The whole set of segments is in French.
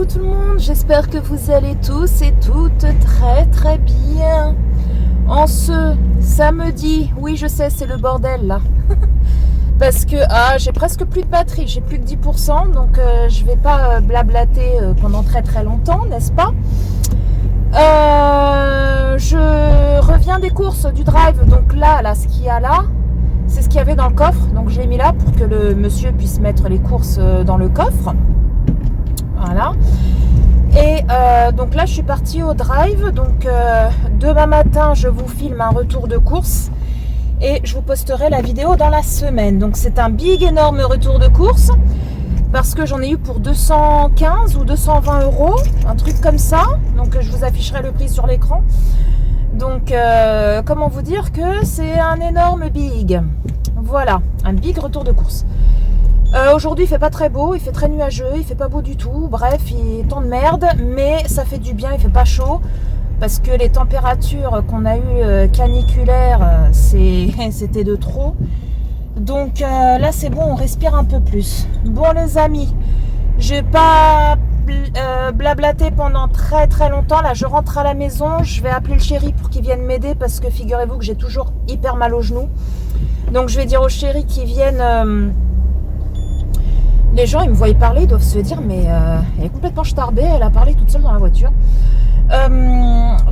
coucou tout le monde, j'espère que vous allez tous et toutes très bien. En ce samedi, oui je sais c'est le bordel là, parce que j'ai presque plus de batterie, j'ai plus que 10%, donc je vais pas blablater pendant très longtemps, n'est-ce pas? Je reviens des courses du drive, donc là ce qu'il y a là, c'est ce qu'il y avait dans le coffre, donc je l'ai mis là pour que le monsieur puisse mettre les courses dans le coffre. Voilà. Et donc là je suis partie au drive, donc demain matin je vous filme un retour de course et je vous posterai la vidéo dans la semaine. Donc c'est un big énorme retour de course parce que j'en ai eu pour 215 ou 220 euros, un truc comme ça, donc je vous afficherai le prix sur l'écran. Donc comment vous dire que c'est un énorme big, voilà, un big retour de course. Aujourd'hui il fait pas très beau, il fait très nuageux, il fait pas beau du tout, bref il est temps de merde, mais ça fait du bien, il fait pas chaud parce que les températures qu'on a eues caniculaires c'était de trop, donc là c'est bon, on respire un peu plus. Bon les amis, je vais pas blablater pendant très longtemps, là je rentre à la maison, je vais appeler le chéri pour qu'il vienne m'aider parce que figurez-vous que j'ai toujours hyper mal au genou, donc je vais dire au chéri qu'il vienne. Les gens, ils me voient parler, ils doivent se dire, mais elle est complètement starbée, elle a parlé toute seule dans la voiture.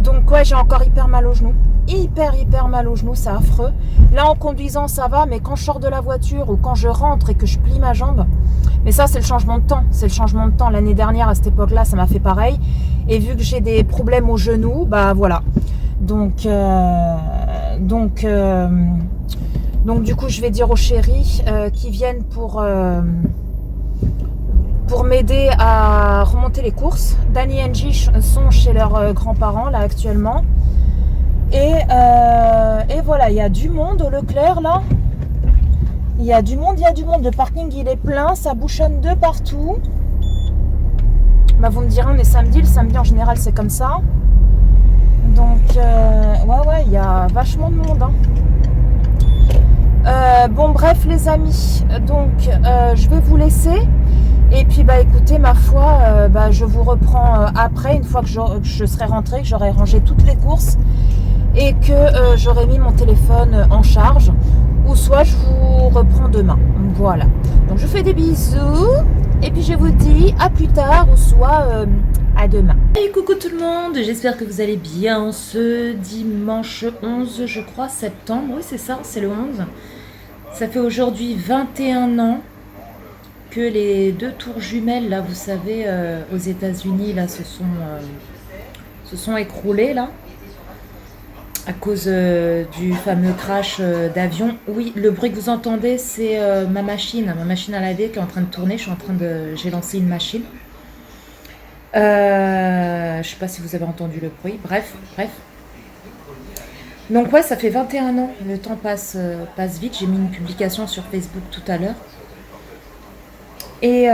Donc ouais, j'ai encore hyper mal au genou. Hyper mal au genou, c'est affreux. Là, en conduisant, ça va, mais quand je sors de la voiture ou quand je rentre et que je plie ma jambe, mais ça, c'est le changement de temps. C'est le changement de temps. L'année dernière, à cette époque-là, ça m'a fait pareil. Et vu que j'ai des problèmes au genou, bah voilà. Donc du coup, je vais dire au chéri qu'ils viennent pour m'aider à remonter les courses. Danny et Angie sont chez leurs grands-parents là actuellement. Et voilà, il y a du monde au Leclerc là. Il y a du monde. Le parking il est plein, ça bouchonne de partout. Bah vous me direz, on est samedi, le samedi en général c'est comme ça. Donc ouais, il y a vachement de monde. Bon bref les amis, donc je vais vous laisser. Et puis bah écoutez, ma foi, je vous reprends après, une fois que je serai rentrée, que j'aurai rangé toutes les courses et que j'aurai mis mon téléphone en charge, ou soit je vous reprends demain. Voilà. Donc je vous fais des bisous et puis je vous dis à plus tard, ou soit à demain. Et coucou tout le monde, j'espère que vous allez bien ce dimanche 11, je crois, septembre. Oui c'est ça, c'est le 11. Ça fait aujourd'hui 21 ans que les deux tours jumelles, là, vous savez, aux États-Unis, là, se sont écroulées, là, à cause du fameux crash d'avion. Oui, le bruit que vous entendez, c'est ma machine à laver qui est en train de tourner. J'ai lancé une machine. Je sais pas si vous avez entendu le bruit. Bref. Donc ouais, ça fait 21 ans. Le temps passe vite. J'ai mis une publication sur Facebook tout à l'heure. Et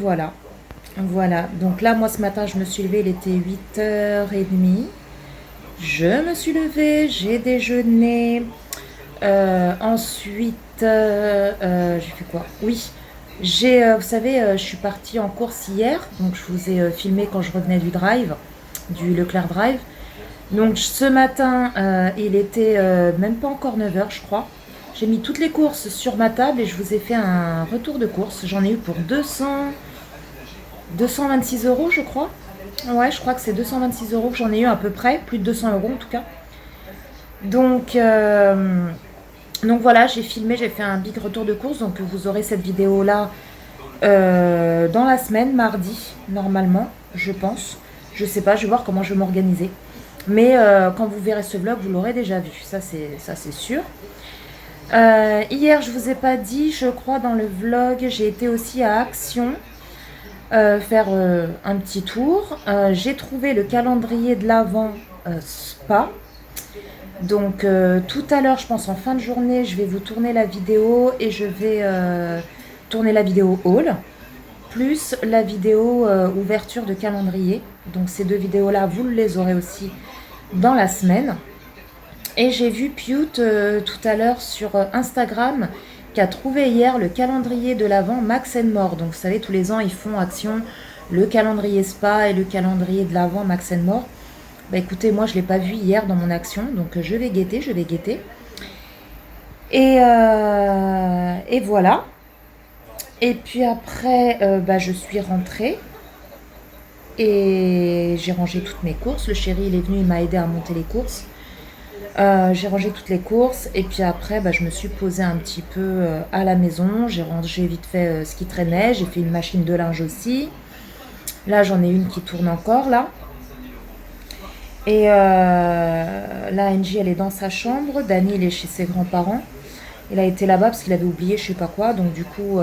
voilà. Donc là, moi, ce matin, je me suis levée, il était 8h30. Je me suis levée, j'ai déjeuné. Ensuite, j'ai fait quoi? Oui, vous savez, je suis partie en course hier. Donc, je vous ai filmé quand je revenais du drive, du Leclerc Drive. Donc, ce matin, il était même pas encore 9h, je crois. J'ai mis toutes les courses sur ma table et je vous ai fait un retour de course. J'en ai eu pour 226 euros, je crois. Ouais, je crois que c'est 226 euros que j'en ai eu à peu près. Plus de 200 euros en tout cas. Donc voilà, j'ai filmé, j'ai fait un big retour de course. Donc vous aurez cette vidéo-là dans la semaine, mardi, normalement, je pense. Je sais pas, je vais voir comment je vais m'organiser. Mais quand vous verrez ce vlog, vous l'aurez déjà vu. Ça, c'est sûr. Hier, je vous ai pas dit, je crois, dans le vlog, j'ai été aussi à Action faire un petit tour. J'ai trouvé le calendrier de l'Avent Spa. Donc tout à l'heure, je pense en fin de journée, je vais vous tourner la vidéo et je vais tourner la vidéo haul plus la vidéo ouverture de calendrier. Donc ces deux vidéos-là, vous les aurez aussi dans la semaine. Et j'ai vu Pute tout à l'heure sur Instagram qui a trouvé hier le calendrier de l'Avent Max & More. Donc vous savez, tous les ans ils font action le calendrier spa et le calendrier de l'Avent Max & More. Bah écoutez, moi je ne l'ai pas vu hier dans mon action, donc je vais guetter, Et voilà. Et puis après, bah, je suis rentrée et j'ai rangé toutes mes courses. Le chéri, il est venu, il m'a aidé à monter les courses. J'ai rangé toutes les courses et puis après, bah, je me suis posée un petit peu à la maison. J'ai rangé vite fait ce qui traînait. J'ai fait une machine de linge aussi. Là, j'en ai une qui tourne encore, là. Et là, Angie, elle est dans sa chambre. Danny, il est chez ses grands-parents. Il a été là-bas parce qu'il avait oublié je sais pas quoi. Donc du coup,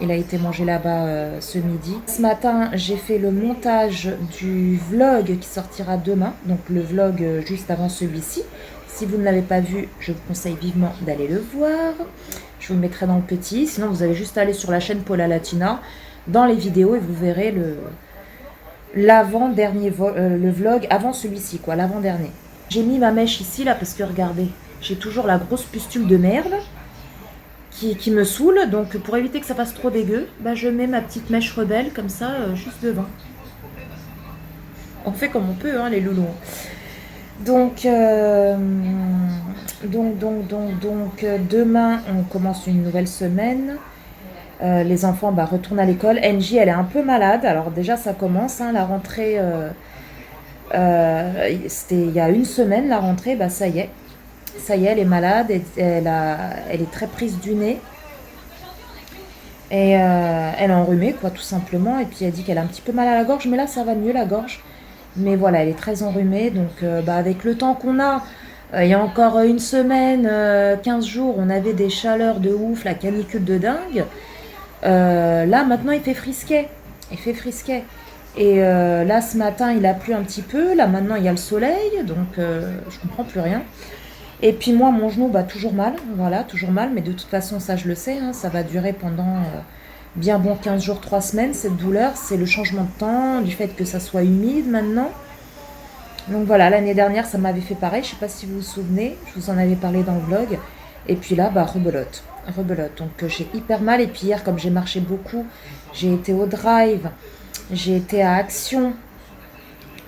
il a été manger là-bas ce midi. Ce matin, j'ai fait le montage du vlog qui sortira demain. Donc le vlog juste avant celui-ci. Si vous ne l'avez pas vu, je vous conseille vivement d'aller le voir. Je vous le mettrai dans le petit. Sinon, vous avez juste à aller sur la chaîne Paula Latina dans les vidéos et vous verrez l'avant-dernier le vlog avant celui-ci, quoi, l'avant-dernier. J'ai mis ma mèche ici, là, parce que regardez, j'ai toujours la grosse pustule de merde qui me saoule. Donc, pour éviter que ça fasse trop dégueu, bah, je mets ma petite mèche rebelle, comme ça, juste devant. On fait comme on peut, hein, les loulous. Donc, demain, on commence une nouvelle semaine. Les enfants bah, retournent à l'école. Angie, elle est un peu malade. Alors déjà, ça commence, hein, la rentrée. C'était il y a une semaine, la rentrée. Bah, ça y est. Ça y est, elle est malade. Elle est très prise du nez. Et elle est enrhumée, quoi, tout simplement. Et puis, elle dit qu'elle a un petit peu mal à la gorge. Mais là, ça va mieux, la gorge. Mais voilà, elle est très enrhumée. Donc, bah, avec le temps qu'on a... il y a encore une semaine, 15 jours, on avait des chaleurs de ouf, la canicule de dingue. Là maintenant il fait frisquet. Et là ce matin il a plu un petit peu. Là maintenant il y a le soleil. Donc je comprends plus rien. Et puis moi mon genou toujours mal. Voilà, toujours mal. Mais de toute façon ça je le sais, hein, ça va durer pendant bien bon 15 jours, 3 semaines. Cette douleur c'est le changement de temps, du fait que ça soit humide maintenant. Donc voilà, l'année dernière ça m'avait fait pareil. Je sais pas si vous vous souvenez, je vous en avais parlé dans le vlog. Et puis là rebelote. Donc j'ai hyper mal. Et puis hier, comme j'ai marché beaucoup, j'ai été au drive, j'ai été à Action.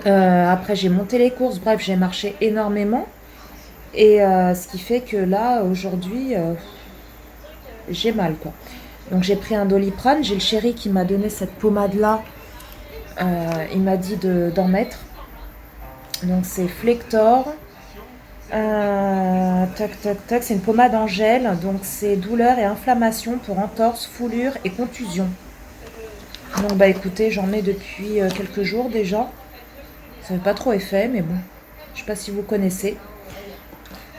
Après j'ai monté les courses. Bref, j'ai marché énormément. Et ce qui fait que là, aujourd'hui, j'ai mal, quoi. Donc j'ai pris un Doliprane. J'ai le chéri qui m'a donné cette pommade-là. Il m'a dit d'en mettre. Donc c'est Flector. C'est une pommade en gel, donc c'est douleur et inflammation pour entorse, foulure et contusion. Donc bah écoutez, j'en mets depuis quelques jours déjà. Ça fait pas trop effet, mais bon, je sais pas si vous connaissez.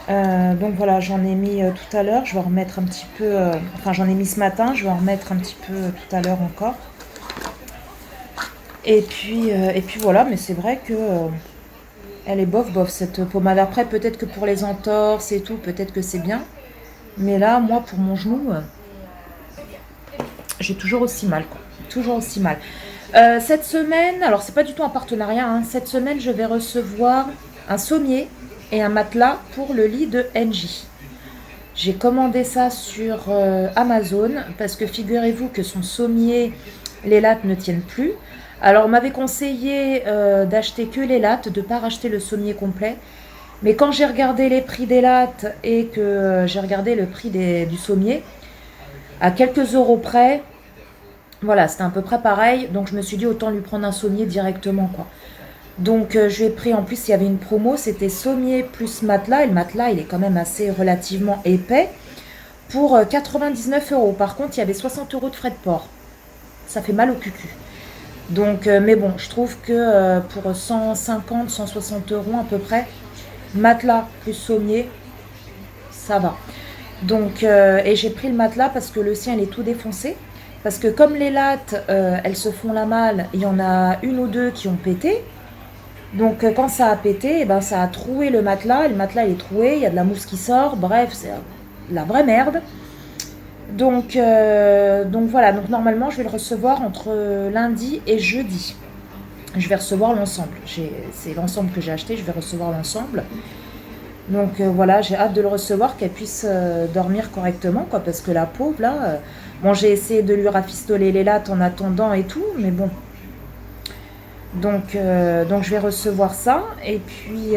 Donc voilà, j'en ai mis tout à l'heure, je vais en remettre un petit peu, enfin j'en ai mis ce matin, je vais en remettre un petit peu tout à l'heure encore. Et puis voilà, mais c'est vrai que... elle est bof cette pommade. Après peut-être que pour les entorses et tout, peut-être que c'est bien. Mais là, moi pour mon genou, j'ai toujours aussi mal, quoi. Toujours aussi mal. Cette semaine, alors c'est pas du tout un partenariat, hein. Cette semaine je vais recevoir un sommier et un matelas pour le lit de Angie. J'ai commandé ça sur Amazon parce que figurez-vous que son sommier, les lattes ne tiennent plus. Alors on m'avait conseillé d'acheter que les lattes, de ne pas racheter le sommier complet. Mais quand j'ai regardé les prix des lattes et que j'ai regardé le prix du sommier, à quelques euros près, voilà, c'était à peu près pareil. Donc je me suis dit autant lui prendre un sommier directement, quoi. Donc je lui ai pris, en plus il y avait une promo, c'était sommier plus matelas. Et le matelas il est quand même assez relativement épais pour 99 euros. Par contre il y avait 60 euros de frais de port. Ça fait mal au cucu. Donc, mais bon, je trouve que pour 150, 160 euros à peu près, matelas plus sommier, ça va. Donc, et j'ai pris le matelas parce que le sien, il est tout défoncé. Parce que comme les lattes, elles se font la malle, il y en a une ou deux qui ont pété. Donc, quand ça a pété, eh ben, ça a troué le matelas. Et le matelas, il est troué, il y a de la mousse qui sort. Bref, c'est la vraie merde. Donc voilà, donc normalement je vais le recevoir entre lundi et jeudi. Je vais recevoir l'ensemble. C'est l'ensemble que j'ai acheté, je vais recevoir l'ensemble. Donc voilà, j'ai hâte de le recevoir, qu'elle puisse dormir correctement, quoi, parce que la pauvre, là, bon, j'ai essayé de lui rafistoler les lattes en attendant et tout, mais bon. Donc je vais recevoir ça, et puis,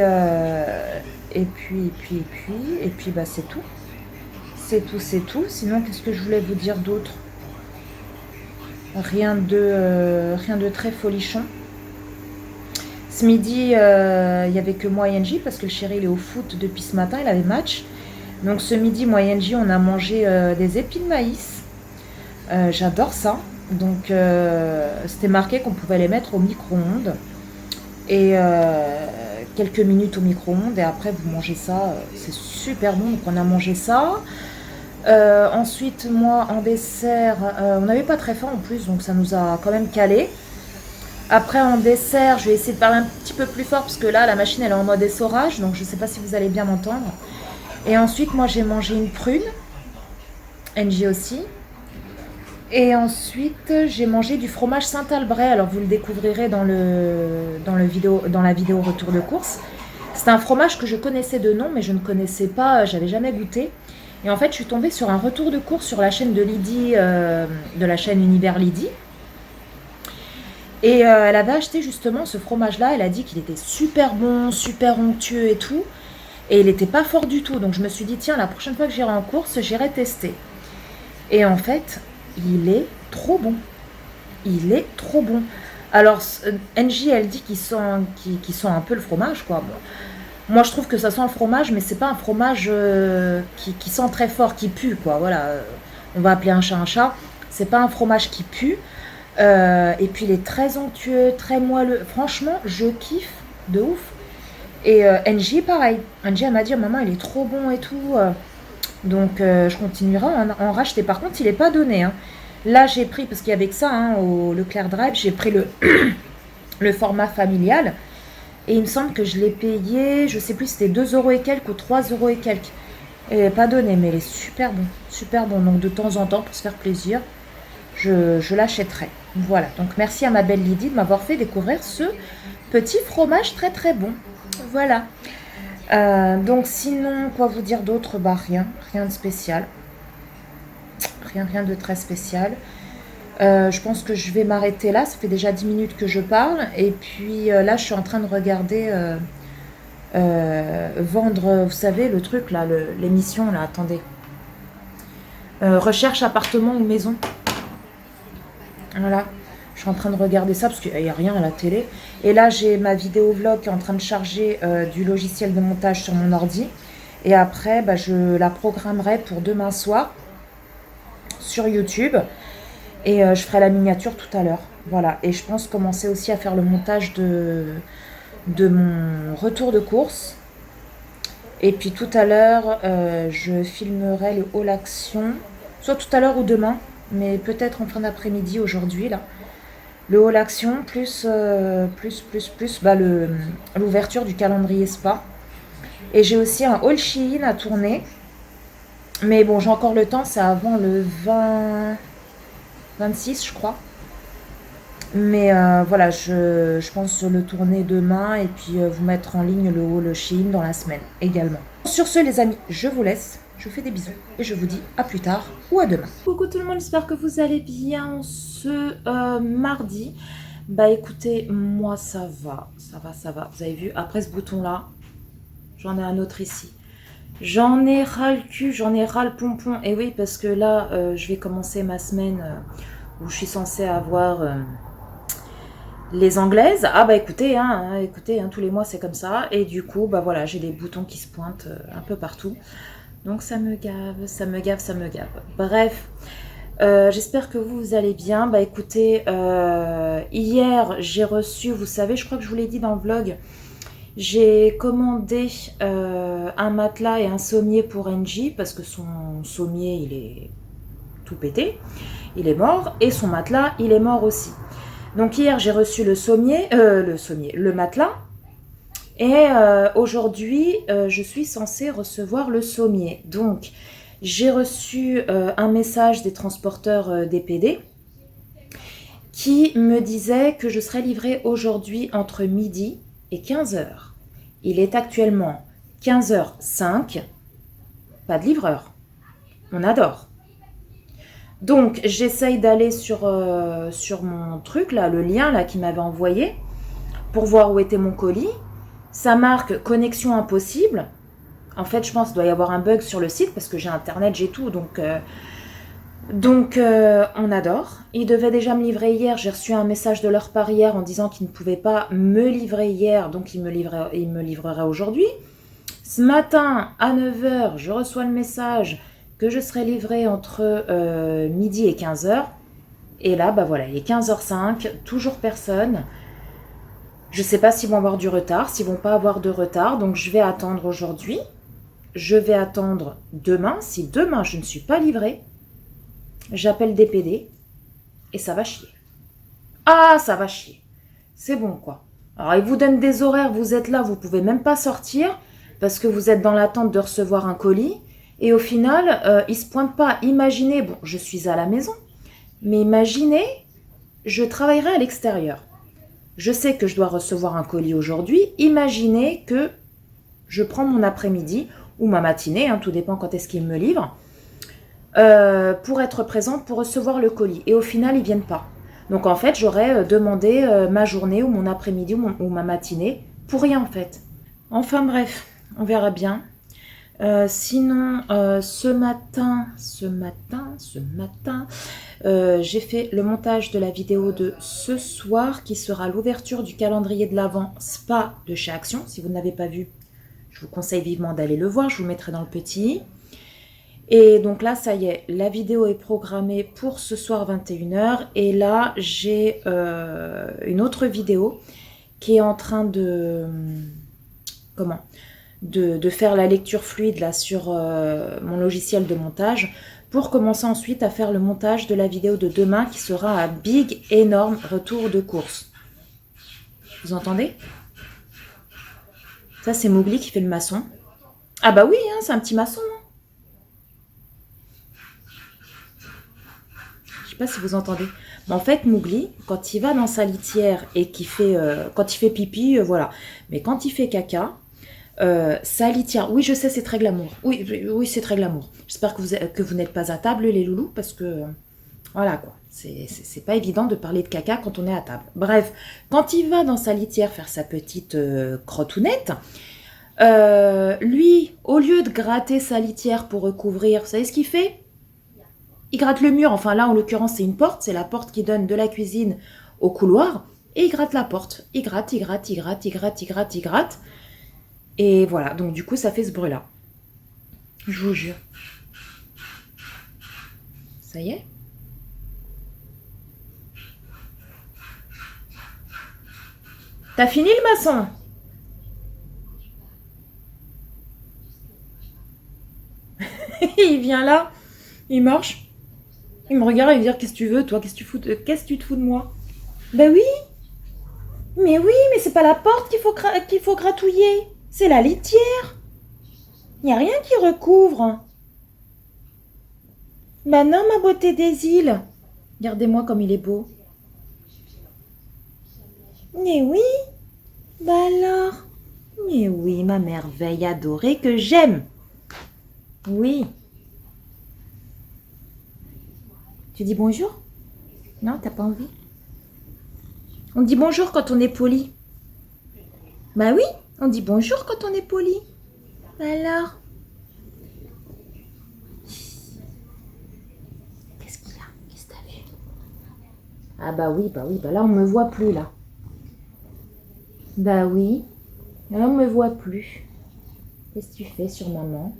bah, c'est tout. C'est tout. Sinon, qu'est-ce que je voulais vous dire d'autre? Rien de très folichon. Ce midi, il n'y avait que moi et Angie, parce que le chéri, il est au foot depuis ce matin, il avait match. Donc ce midi, moi et Angie, on a mangé des épis de maïs. J'adore ça. Donc c'était marqué qu'on pouvait les mettre au micro-ondes. Et quelques minutes au micro-ondes, et après vous mangez ça. C'est super bon, donc on a mangé ça. Ensuite, moi, en dessert, on n'avait pas très faim en plus, donc ça nous a quand même calé. Après, en dessert, je vais essayer de parler un petit peu plus fort, parce que là, la machine, elle est en mode essorage, donc je ne sais pas si vous allez bien m'entendre. Et ensuite, moi, j'ai mangé une prune. Angie aussi. Et ensuite, j'ai mangé du fromage Saint-Albret. Alors, vous le découvrirez dans la vidéo retour de course. C'est un fromage que je connaissais de nom, mais je ne connaissais pas, j'avais jamais goûté. Et en fait, je suis tombée sur un retour de course sur la chaîne de Lydie, de la chaîne Univers Lydie. Et elle avait acheté justement ce fromage-là. Elle a dit qu'il était super bon, super onctueux et tout. Et il n'était pas fort du tout. Donc je me suis dit, tiens, la prochaine fois que j'irai en course, j'irai tester. Et en fait, il est trop bon. Il est trop bon. Alors, Angie, elle dit qu'il sent un peu le fromage, quoi. Bon. Moi, je trouve que ça sent le fromage, mais c'est pas un fromage qui sent très fort, qui pue, quoi. Voilà, on va appeler un chat un chat. C'est pas un fromage qui pue. Et puis, il est très onctueux, très moelleux. Franchement, je kiffe de ouf. Et Angie, pareil. Angie, elle m'a dit, maman, il est trop bon et tout. Donc, je continuerai à en racheter. Par contre, il n'est pas donné. Hein. Là, j'ai pris, parce qu'il y avait que ça, hein, au Leclerc Drive, j'ai pris le format familial. Et il me semble que je l'ai payé, je sais plus, c'était 2 euros et quelques ou 3 euros et quelques. Et pas donné, mais il est super bon. Super bon. Donc, de temps en temps, pour se faire plaisir, je l'achèterai. Voilà. Donc, merci à ma belle Lydie de m'avoir fait découvrir ce petit fromage très très bon. Voilà. Donc sinon, quoi vous dire d'autre? Bah rien de spécial. Rien de très spécial. Je pense que je vais m'arrêter là, ça fait déjà 10 minutes que je parle. Et puis là, je suis en train de regarder vendre, vous savez, le truc là, l'émission là, attendez. Recherche appartement ou maison. Voilà. Je suis en train de regarder ça parce qu'il n'y a rien à la télé. Et là, j'ai ma vidéo vlog qui est en train de charger du logiciel de montage sur mon ordi. Et après, bah, je la programmerai pour demain soir sur YouTube. Et je ferai la miniature tout à l'heure. Voilà. Et je pense commencer aussi à faire le montage de mon retour de course. Et puis tout à l'heure, je filmerai le haul action. Soit tout à l'heure ou demain. Mais peut-être en fin d'après-midi aujourd'hui, là. Le haul action plus bah, l'ouverture du calendrier spa. Et j'ai aussi un haul Shein à tourner. Mais bon, j'ai encore le temps, c'est avant le 26, je crois. Mais voilà, je pense le tourner demain et puis vous mettre en ligne le haul Shein dans la semaine également. Sur ce, les amis, je vous laisse. Je vous fais des bisous et je vous dis à plus tard ou à demain. Coucou tout le monde, j'espère que vous allez bien ce mardi. Bah écoutez, moi ça va. Vous avez vu, après ce bouton-là, j'en ai un autre ici. J'en ai ras le cul, j'en ai ras le pompon. Et oui, parce que là, je vais commencer ma semaine où je suis censée avoir les anglaises. Ah bah écoutez, tous les mois c'est comme ça. Et du coup, bah voilà, j'ai des boutons qui se pointent un peu partout. Donc ça me gave. Bref, j'espère que vous allez bien. Bah écoutez, hier j'ai reçu, vous savez, je crois que je vous l'ai dit dans le vlog, j'ai commandé un matelas et un sommier pour Angie parce que son sommier il est tout pété, il est mort, et son matelas il est mort aussi. Donc hier j'ai reçu le matelas. Et aujourd'hui, je suis censée recevoir le sommier. Donc, j'ai reçu un message des transporteurs DPD qui me disait que je serais livrée aujourd'hui entre midi et 15h. Il est actuellement 15h05, pas de livreur. On adore. Donc, j'essaye d'aller sur mon truc, là, le lien là qui m'avait envoyé, pour voir où était mon colis. Ça marque connexion impossible. En fait, je pense qu'il doit y avoir un bug sur le site parce que j'ai internet, j'ai tout. Donc, on adore. Ils devaient déjà me livrer hier. J'ai reçu un message de leur part hier en disant qu'ils ne pouvaient pas me livrer hier. Donc, ils me livreraient aujourd'hui. Ce matin, à 9h, je reçois le message que je serai livrée entre midi et 15h. Et là, bah voilà, il est 15h05, toujours personne. Je ne sais pas s'ils vont avoir du retard, s'ils ne vont pas avoir de retard. Donc, je vais attendre aujourd'hui. Je vais attendre demain. Si demain, je ne suis pas livrée, j'appelle DPD et ça va chier. Ah, ça va chier. C'est bon, quoi. Alors, ils vous donnent des horaires, vous êtes là, vous ne pouvez même pas sortir parce que vous êtes dans l'attente de recevoir un colis. Et au final, ils ne se pointent pas. Imaginez, bon, je suis à la maison, mais imaginez, je travaillerai à l'extérieur. Je sais que je dois recevoir un colis aujourd'hui. Imaginez que je prends mon après-midi ou ma matinée, hein, tout dépend quand est-ce qu'ils me livrent, pour être présente pour recevoir le colis. Et au final, ils ne viennent pas. Donc en fait, j'aurais demandé ma journée ou mon après-midi ou ma matinée pour rien en fait. Enfin bref, on verra bien. Sinon, ce matin, j'ai fait le montage de la vidéo de ce soir qui sera l'ouverture du calendrier de l'Avent Spa de chez Action. Si vous ne l'avez pas vu, je vous conseille vivement d'aller le voir, je vous le mettrai dans le petit. Et donc là, ça y est, la vidéo est programmée pour ce soir 21h. Et là, j'ai une autre vidéo qui est en train de faire la lecture fluide là sur mon logiciel de montage pour commencer ensuite à faire le montage de la vidéo de demain qui sera un big, énorme retour de course. Vous entendez? Ça, c'est Mowgli qui fait le maçon. Ah bah oui, hein, c'est un petit maçon. Hein. Je sais pas si vous entendez. Mais en fait, Mowgli, quand il va dans sa litière et qu'il fait, quand il fait pipi, voilà. Mais quand il fait caca, sa litière, oui je sais c'est très glamour, oui c'est très glamour. J'espère que vous n'êtes pas à table les loulous parce que voilà quoi, c'est pas évident de parler de caca quand on est à table. Bref, quand il va dans sa litière faire sa petite crotounette, lui au lieu de gratter sa litière pour recouvrir, vous savez ce qu'il fait? Il gratte le mur, enfin là en l'occurrence c'est une porte, c'est la porte qui donne de la cuisine au couloir et il gratte la porte, il gratte. Et voilà, donc du coup, ça fait ce bruit-là. Je vous jure. Ça y est? T'as fini le maçon? Il vient là, il marche, il me regarde et il me dit « Qu'est-ce que tu veux, toi? Qu'est-ce que tu te fous de moi ?» Ben oui, mais c'est pas la porte qu'il faut gratouiller. C'est la litière. Il n'y a rien qui recouvre. Ben non, ma beauté des îles. Regardez-moi comme il est beau. Mais oui. Ben alors. Mais oui, ma merveille adorée que j'aime. Oui. Tu dis bonjour? Non, t'as pas envie? On dit bonjour quand on est poli. Ben oui. On dit bonjour quand on est poli. Alors? Qu'est-ce qu'il y a? Qu'est-ce que t'as vu? Ah bah oui, bah là on me voit plus là. Bah oui, là on me voit plus. Qu'est-ce que tu fais sur maman?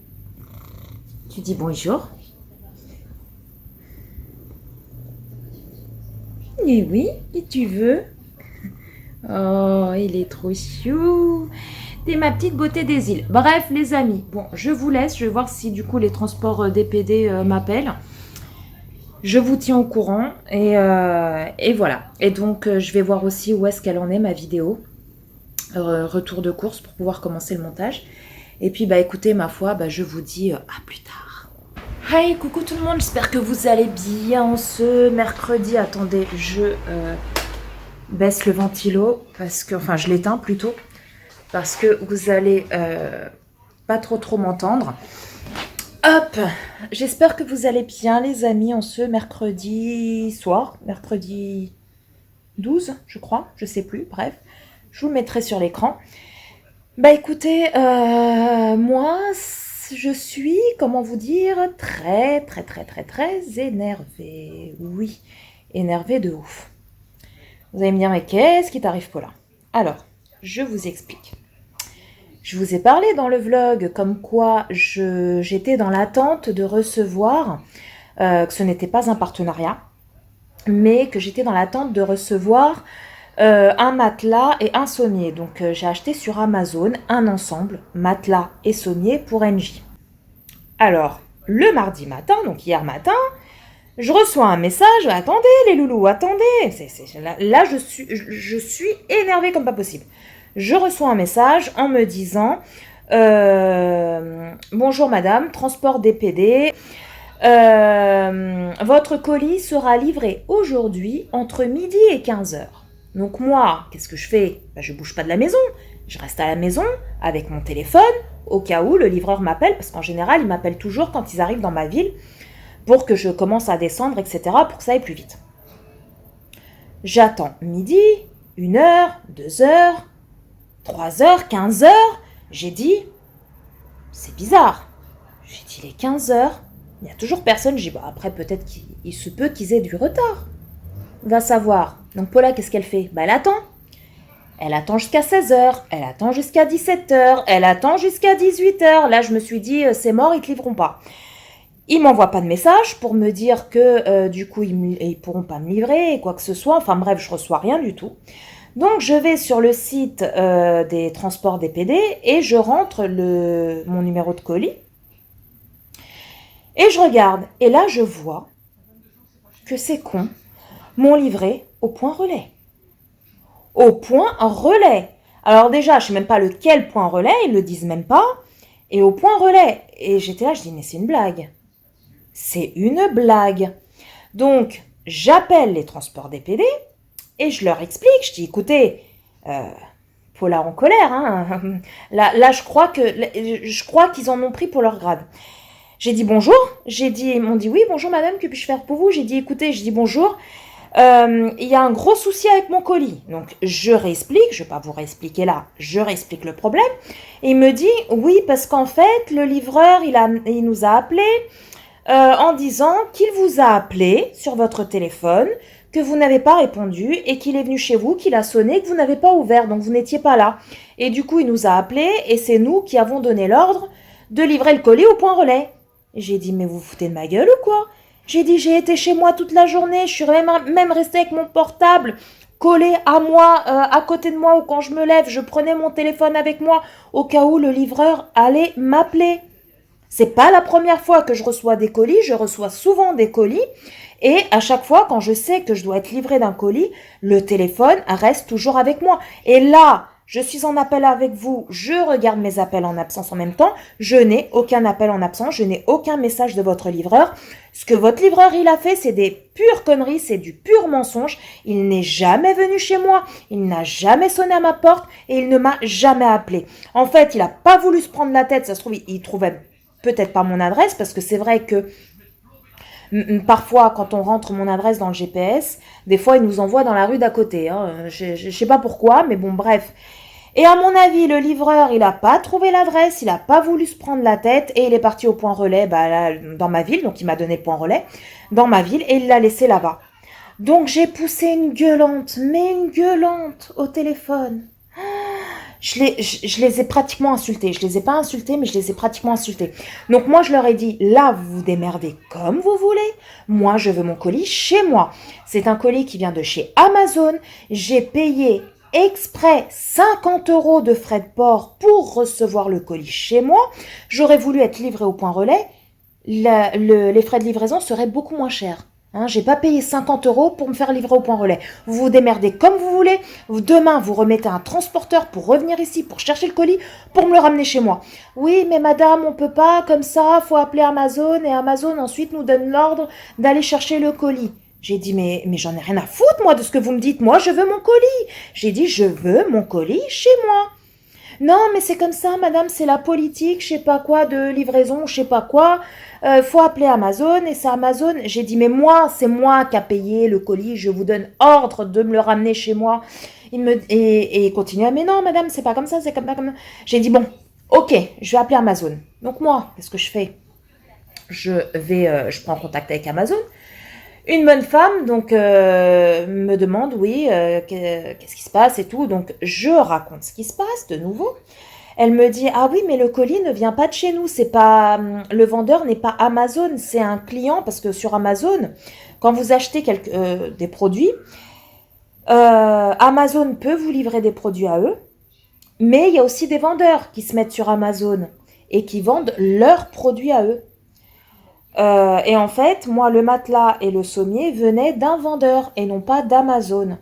Tu dis bonjour? Eh oui, et tu veux? Oh, il est trop chou. T'es ma petite beauté des îles. Bref, les amis, bon, je vous laisse. Je vais voir si du coup les transports DPD m'appellent. Je vous tiens au courant. Et voilà. Et donc, je vais voir aussi où est-ce qu'elle en est, ma vidéo. Retour de course pour pouvoir commencer le montage. Et puis, bah écoutez, ma foi, bah, je vous dis à plus tard. Hey, coucou tout le monde. J'espère que vous allez bien ce mercredi. Attendez, je... baisse le ventilo parce que, enfin je l'éteins plutôt parce que vous allez pas trop m'entendre. Hop, j'espère que vous allez bien les amis en ce mercredi soir, mercredi 12 je crois, je sais plus, bref, je vous le mettrai sur l'écran. Bah écoutez, moi je suis, comment vous dire, très énervée, oui, énervée de ouf. Vous allez me dire mais qu'est-ce qui t'arrive Paula? Alors, je vous explique. Je vous ai parlé dans le vlog comme quoi j'étais dans l'attente de recevoir, que ce n'était pas un partenariat, mais que j'étais dans l'attente de recevoir un matelas et un sommier. Donc j'ai acheté sur Amazon un ensemble, matelas et sommier pour NJ. Alors, le mardi matin, donc hier matin, je reçois un message, attendez les loulous, attendez, là je suis énervée comme pas possible. Je reçois un message en me disant bonjour madame, transport DPD, votre colis sera livré aujourd'hui entre midi et 15h. Donc moi, qu'est-ce que je fais? Je bouge pas de la maison, je reste à la maison avec mon téléphone au cas où le livreur m'appelle, parce qu'en général il m'appelle toujours quand ils arrivent dans ma ville pour que je commence à descendre, etc., pour que ça aille plus vite. J'attends midi, 1h, 2h, 3h, 15h, j'ai dit, c'est bizarre. J'ai dit, il est 15h, il n'y a toujours personne. J'ai dit, après, peut-être qu'il se peut qu'ils aient du retard. Va savoir. Donc, Paula, qu'est-ce qu'elle fait? Elle attend. Elle attend jusqu'à 16h, elle attend jusqu'à 17h, elle attend jusqu'à 18h. Là, je me suis dit, c'est mort, ils ne te livreront pas. Ils ne m'envoient pas de message pour me dire que, du coup, ils ne pourront pas me livrer, quoi que ce soit. Enfin, bref, je ne reçois rien du tout. Donc, je vais sur le site des transports DPD et je rentre mon numéro de colis. Et je regarde. Et là, je vois que ces cons m'ont livré au point relais. Au point relais. Alors déjà, je ne sais même pas lequel point relais, ils ne le disent même pas. Et au point relais. Et j'étais là, je dis, mais c'est une blague. C'est une blague. Donc, j'appelle les transports DPD. Et je leur explique, je dis, écoutez, Paula en colère, hein. Là, je crois qu'ils en ont pris pour leur grade. J'ai dit bonjour, ils m'ont dit oui, bonjour madame, que puis-je faire pour vous? J'ai dit écoutez, bonjour, il y a un gros souci avec mon colis. Donc je réexplique, je ne vais pas vous réexpliquer là, je réexplique le problème. Et il me dit oui, parce qu'en fait, le livreur, il nous a appelé en disant qu'il vous a appelé sur votre téléphone, que vous n'avez pas répondu et qu'il est venu chez vous, qu'il a sonné, que vous n'avez pas ouvert, donc vous n'étiez pas là. Et du coup, il nous a appelé et c'est nous qui avons donné l'ordre de livrer le colis au point relais. J'ai dit, mais vous foutez de ma gueule ou quoi? J'ai dit, j'ai été chez moi toute la journée, je suis même restée avec mon portable collé à moi, à côté de moi, ou quand je me lève, je prenais mon téléphone avec moi au cas où le livreur allait m'appeler. C'est pas la première fois que je reçois des colis, je reçois souvent des colis. Et à chaque fois, quand je sais que je dois être livrée d'un colis, le téléphone reste toujours avec moi. Et là, je suis en appel avec vous, je regarde mes appels en absence en même temps, je n'ai aucun appel en absence, je n'ai aucun message de votre livreur. Ce que votre livreur, il a fait, c'est des pures conneries, c'est du pur mensonge. Il n'est jamais venu chez moi, il n'a jamais sonné à ma porte et il ne m'a jamais appelé. En fait, il n'a pas voulu se prendre la tête, ça se trouve, il trouvait peut-être pas mon adresse, parce que c'est vrai que parfois, quand on rentre mon adresse dans le GPS, des fois, il nous envoie dans la rue d'à côté. Hein. Je sais pas pourquoi, mais bon, bref. Et à mon avis, le livreur, il n'a pas trouvé l'adresse, il n'a pas voulu se prendre la tête et il est parti au point relais là, dans ma ville. Donc, il m'a donné le point relais dans ma ville et il l'a laissé là-bas. Donc, j'ai poussé une gueulante au téléphone. Je les ai pratiquement insultés. Je les ai pas insultés, mais je les ai pratiquement insultés. Donc moi, je leur ai dit, là, vous vous démerdez comme vous voulez. Moi, je veux mon colis chez moi. C'est un colis qui vient de chez Amazon. J'ai payé exprès 50 € de frais de port pour recevoir le colis chez moi. J'aurais voulu être livré au point relais. Les frais de livraison seraient beaucoup moins chers. J'ai pas payé 50 € pour me faire livrer au point relais. Vous vous démerdez comme vous voulez. Demain, vous remettez un transporteur pour revenir ici, pour chercher le colis, pour me le ramener chez moi. Oui, mais madame, on peut pas comme ça. Faut appeler Amazon et Amazon ensuite nous donne l'ordre d'aller chercher le colis. J'ai dit, mais j'en ai rien à foutre, moi, de ce que vous me dites. Moi, je veux mon colis. J'ai dit, je veux mon colis chez moi. Non, mais c'est comme ça, madame, c'est la politique, je sais pas quoi, de livraison, je sais pas quoi. Faut appeler Amazon et c'est Amazon. J'ai dit, mais moi, c'est moi qui a payé le colis, je vous donne ordre de me le ramener chez moi. Et il continue, mais non, madame, c'est pas comme ça, c'est comme pas comme. J'ai dit, bon, ok, je vais appeler Amazon. Donc moi, qu'est-ce que je fais? Je prends contact avec Amazon. Une bonne femme, donc, me demande, oui, qu'est-ce qui se passe et tout. Donc, je raconte ce qui se passe de nouveau. Elle me dit, ah oui, mais le colis ne vient pas de chez nous. C'est pas, le vendeur n'est pas Amazon, c'est un client parce que sur Amazon, quand vous achetez des produits, Amazon peut vous livrer des produits à eux, mais il y a aussi des vendeurs qui se mettent sur Amazon et qui vendent leurs produits à eux. Et en fait, moi, le matelas et le sommier venaient d'un vendeur et non pas d'Amazon.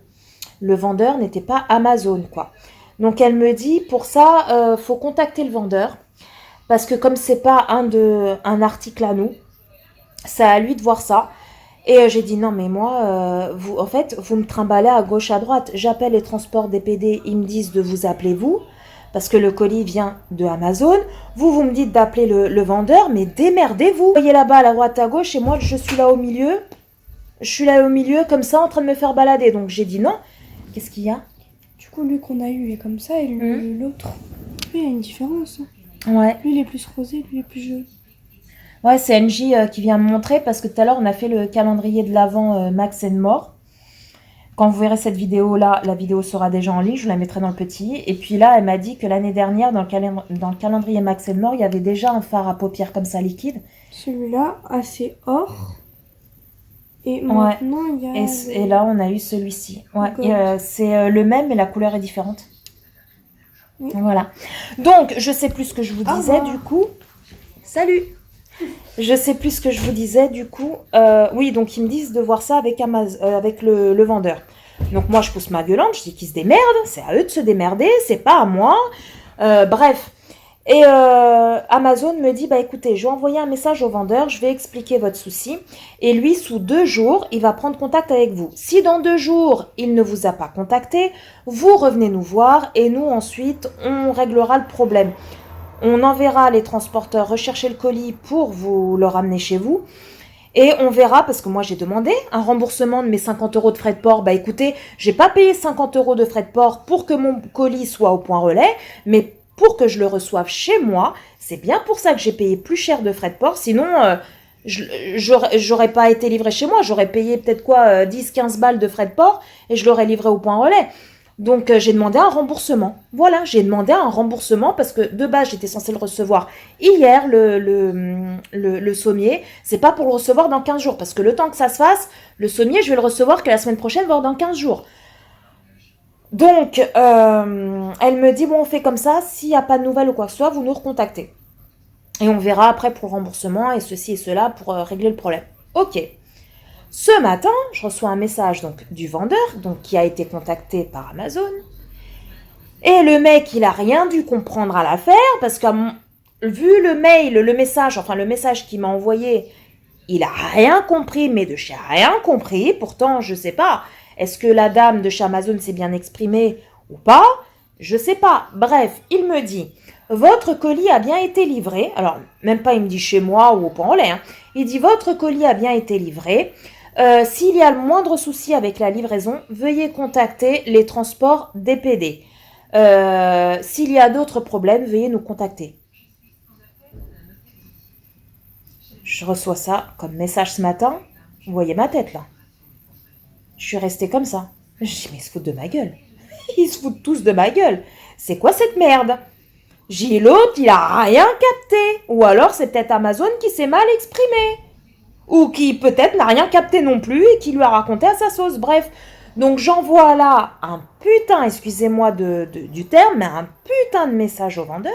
Le vendeur n'était pas Amazon, quoi. Donc elle me dit, pour ça, faut contacter le vendeur parce que comme c'est pas un article à nous, c'est à lui de voir ça. Et j'ai dit non mais moi, en fait, vous me trimballez à gauche à droite. J'appelle les transports DPD, ils me disent de vous appeler vous parce que le colis vient de Amazon. Vous me dites d'appeler le vendeur, mais démerdez-vous. Vous voyez là-bas à la droite à gauche et moi je suis là au milieu. Je suis là au milieu comme ça en train de me faire balader. Donc j'ai dit non. Qu'est-ce qu'il y a? Du coup, lui qu'on a eu est comme ça et l'autre, lui, il y a une différence. Ouais. Lui, il est plus rosé, lui, il est plus jaune. Ouais, c'est NJ qui vient me montrer parce que tout à l'heure, on a fait le calendrier de l'Avent Max and More. Quand vous verrez cette vidéo-là, la vidéo sera déjà en ligne, je vous la mettrai dans le petit. Et puis là, elle m'a dit que l'année dernière, dans le calendrier Max and More, il y avait déjà un fard à paupières comme ça liquide. Celui-là, assez or. Et maintenant, il y a... Et là, on a eu celui-ci. Ouais, c'est le même, mais la couleur est différente. Oui. Voilà. Donc, je sais plus ce que je vous disais, du coup. Salut! Je sais plus ce que je vous disais, du coup. Oui, donc ils me disent de voir ça avec le vendeur. Donc moi, je pousse ma gueulante, je dis qu'ils se démerdent. C'est à eux de se démerder, c'est pas à moi. Bref. Et Amazon me dit, bah écoutez, je vais envoyer un message au vendeur, je vais expliquer votre souci. Et lui, sous 2 jours, il va prendre contact avec vous. Si dans 2 jours, il ne vous a pas contacté, vous revenez nous voir et nous, ensuite, on réglera le problème. On enverra les transporteurs rechercher le colis pour vous le ramener chez vous. Et on verra, parce que moi j'ai demandé un remboursement de mes 50 € de frais de port. Bah écoutez, j'ai pas payé 50 € de frais de port pour que mon colis soit au point relais, mais pour que je le reçoive chez moi. C'est bien pour ça que j'ai payé plus cher de frais de port. Sinon, j'aurais pas été livré chez moi. J'aurais payé peut-être 10-15 balles de frais de port et je l'aurais livré au point relais. Donc, j'ai demandé un remboursement. Voilà, j'ai demandé un remboursement parce que de base, j'étais censée le recevoir hier, le sommier. C'est pas pour le recevoir dans 15 jours parce que le temps que ça se fasse, le sommier, je vais le recevoir que la semaine prochaine, voire dans 15 jours. Donc, elle me dit, bon, on fait comme ça. S'il n'y a pas de nouvelles ou quoi que ce soit, vous nous recontactez. Et on verra après pour le remboursement et ceci et cela pour régler le problème. Ok. Ce matin, je reçois un message donc du vendeur, donc qui a été contacté par Amazon. Et le mec, il a rien dû comprendre à l'affaire parce que vu le mail, le message qu'il m'a envoyé, il a rien compris, mais de chez rien compris. Pourtant, je sais pas, est-ce que la dame de chez Amazon s'est bien exprimée ou pas? Je sais pas. Bref, il me dit, votre colis a bien été livré. Alors, même pas il me dit chez moi ou au point relais. Hein. Il dit, votre colis a bien été livré. S'il y a le moindre souci avec la livraison, veuillez contacter les transports DPD. S'il y a d'autres problèmes, veuillez nous contacter. Je reçois ça comme message ce matin. Vous voyez ma tête là. Je suis restée comme ça. Je dis, mais ils se foutent de ma gueule. Ils se foutent tous de ma gueule. C'est quoi cette merde? J'ai l'autre, il a rien capté. Ou alors c'est peut-être Amazon qui s'est mal exprimé. Ou qui peut-être n'a rien capté non plus et qui lui a raconté à sa sauce. Bref, donc j'envoie là un putain, excusez-moi du terme, mais un putain de message au vendeur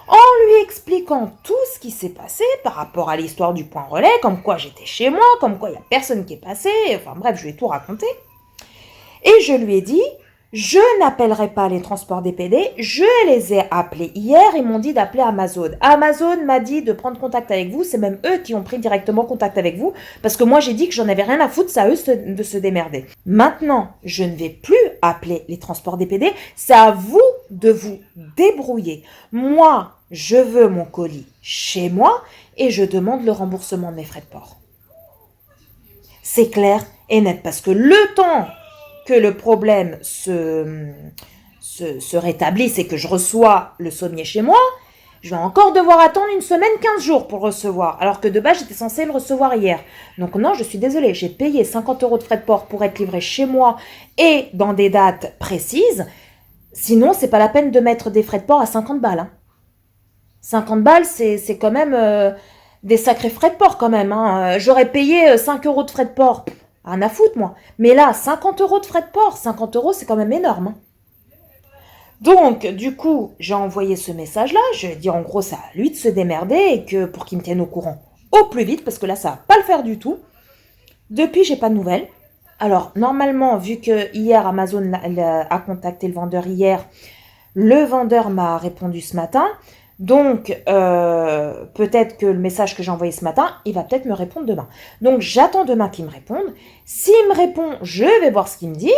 en lui expliquant tout ce qui s'est passé par rapport à l'histoire du point relais, comme quoi j'étais chez moi, comme quoi il n'y a personne qui est passé, enfin bref, je lui ai tout raconté. Et je lui ai dit, je n'appellerai pas les transports DPD, je les ai appelés hier, ils m'ont dit d'appeler Amazon. Amazon m'a dit de prendre contact avec vous, c'est même eux qui ont pris directement contact avec vous, parce que moi j'ai dit que j'en avais rien à foutre, c'est à eux de se démerder. Maintenant, je ne vais plus appeler les transports DPD, c'est à vous de vous débrouiller. Moi, je veux mon colis chez moi et je demande le remboursement de mes frais de port. C'est clair et net parce que le temps que le problème se rétablisse et que je reçois le sommier chez moi, je vais encore devoir attendre une semaine, 15 jours pour le recevoir, alors que de base, j'étais censée le recevoir hier. Donc non, je suis désolée, j'ai payé 50 € de frais de port pour être livré chez moi et dans des dates précises. Sinon, c'est pas la peine de mettre des frais de port à 50 balles. Hein. 50 balles, c'est quand même des sacrés frais de port quand même. Hein. J'aurais payé 5 € de frais de port, rien à foutre moi. Mais là, 50 € de frais de port, 50 € c'est quand même énorme. Hein. Donc, du coup, j'ai envoyé ce message-là. Je lui ai dit en gros, c'est à lui de se démerder et que pour qu'il me tienne au courant au plus vite, parce que là, ça va pas le faire du tout. Depuis, j'ai pas de nouvelles. Alors, normalement, vu que hier, Amazon a contacté le vendeur hier, le vendeur m'a répondu ce matin. Donc, peut-être que le message que j'ai envoyé ce matin, il va peut-être me répondre demain. Donc, j'attends demain qu'il me réponde. S'il me répond, je vais voir ce qu'il me dit.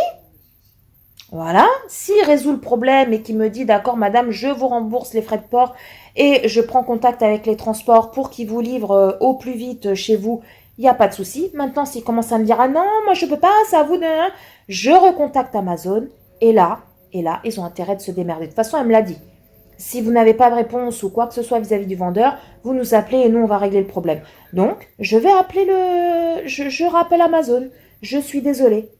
Voilà, s'il résout le problème et qu'il me dit d'accord madame, je vous rembourse les frais de port et je prends contact avec les transports pour qu'ils vous livrent au plus vite chez vous, il n'y a pas de souci. Maintenant, s'il commence à me dire ah non, moi je peux pas, c'est à vous de... Je recontacte Amazon et là, ils ont intérêt de se démerder. De toute façon, elle me l'a dit. Si vous n'avez pas de réponse ou quoi que ce soit vis-à-vis du vendeur, vous nous appelez et nous on va régler le problème. Donc, je vais appeler je rappelle Amazon. Je suis désolée.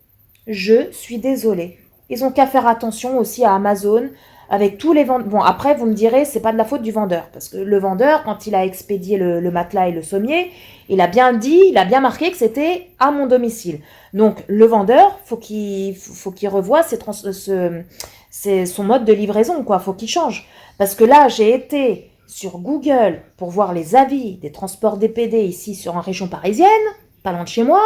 Je suis désolée. Ils ont qu'à faire attention aussi à Amazon avec tous les vendeurs. Bon, après, vous me direz, c'est pas de la faute du vendeur. Parce que le vendeur, quand il a expédié le matelas et le sommier, il a bien dit, il a bien marqué que c'était à mon domicile. Donc, le vendeur, faut qu'il revoie son mode de livraison, quoi. Faut qu'il change. Parce que là, j'ai été sur Google pour voir les avis des transports DPD ici en région parisienne, pas loin de chez moi.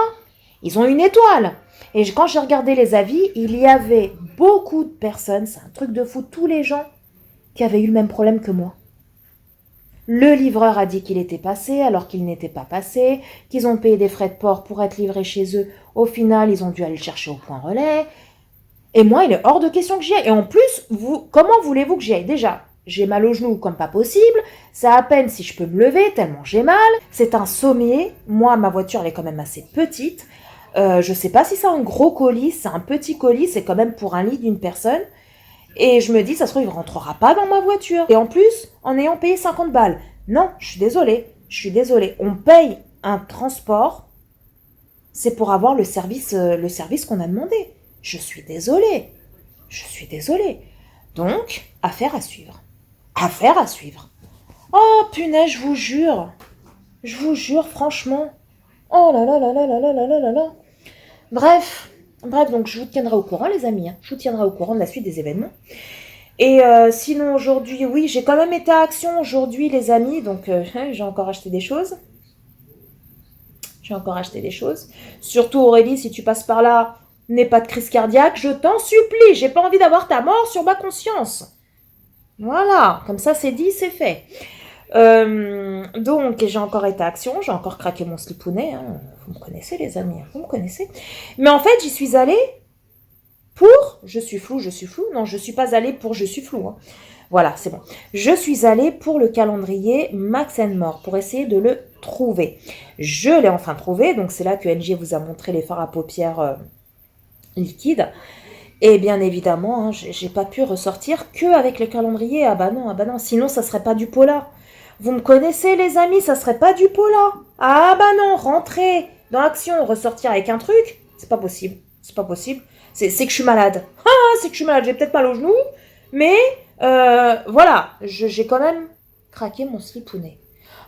Ils ont une étoile. Et quand j'ai regardé les avis, il y avait beaucoup de personnes, c'est un truc de fou, tous les gens qui avaient eu le même problème que moi. Le livreur a dit qu'il était passé alors qu'il n'était pas passé, qu'ils ont payé des frais de port pour être livrés chez eux. Au final, ils ont dû aller le chercher au point relais. Et moi, il est hors de question que j'y aille. Et en plus, comment voulez-vous que j'y aille? Déjà, j'ai mal aux genoux comme pas possible. C'est à peine si je peux me lever tellement j'ai mal. C'est un sommier. Moi, ma voiture, elle est quand même assez petite. Je sais pas si c'est un gros colis, c'est un petit colis, c'est quand même pour un lit d'une personne. Et je me dis, ça se trouve, il rentrera pas dans ma voiture. Et en plus, en ayant payé 50 balles. Non, je suis désolée. On paye un transport, c'est pour avoir le service qu'on a demandé. Je suis désolée. Donc, affaire à suivre. Oh, punaise, je vous jure, franchement. Oh là là là là là là là là là là. Bref, donc je vous tiendrai au courant, les amis. Je vous tiendrai au courant de la suite des événements. Et sinon, aujourd'hui, oui, j'ai quand même été à Action aujourd'hui, les amis. Donc, j'ai encore acheté des choses. Surtout, Aurélie, si tu passes par là, n'aie pas de crise cardiaque. Je t'en supplie, j'ai pas envie d'avoir ta mort sur ma conscience. Voilà, comme ça, c'est dit, c'est fait. Donc j'ai encore été à Action, j'ai encore craqué mon slipounet, hein. Vous me connaissez les amis, vous me connaissez. Mais en fait j'y suis allée pour, je suis floue, non je suis pas allée pour je suis floue, hein. Voilà c'est bon, je suis allée pour le calendrier Max & More, pour essayer de le trouver. Je l'ai enfin trouvé, donc c'est là que NG vous a montré les fards à paupières liquides. Et bien évidemment, hein, j'ai pas pu ressortir que avec le calendrier. Ah bah non, sinon ça serait pas du Polar. Vous me connaissez les amis, ça serait pas du Polar. Ah bah non, rentrer dans Action, ressortir avec un truc, c'est pas possible. C'est que je suis malade. J'ai peut-être mal aux genoux, mais voilà, j'ai quand même craqué mon slipounet.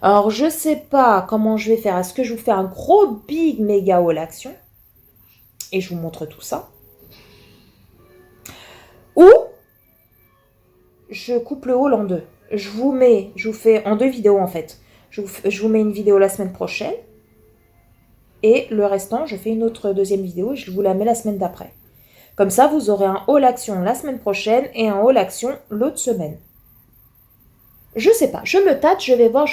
Alors je sais pas comment je vais faire. Est-ce que je vous fais un gros big méga haul Action et je vous montre tout ça? Ou je coupe le haul en deux. Je vous fais en deux vidéos en fait. Je vous mets une vidéo la semaine prochaine. Et le restant, je fais une autre deuxième vidéo et je vous la mets la semaine d'après. Comme ça, vous aurez un haul Action la semaine prochaine et un haul Action l'autre semaine. Je sais pas, je me tâte, je vais voir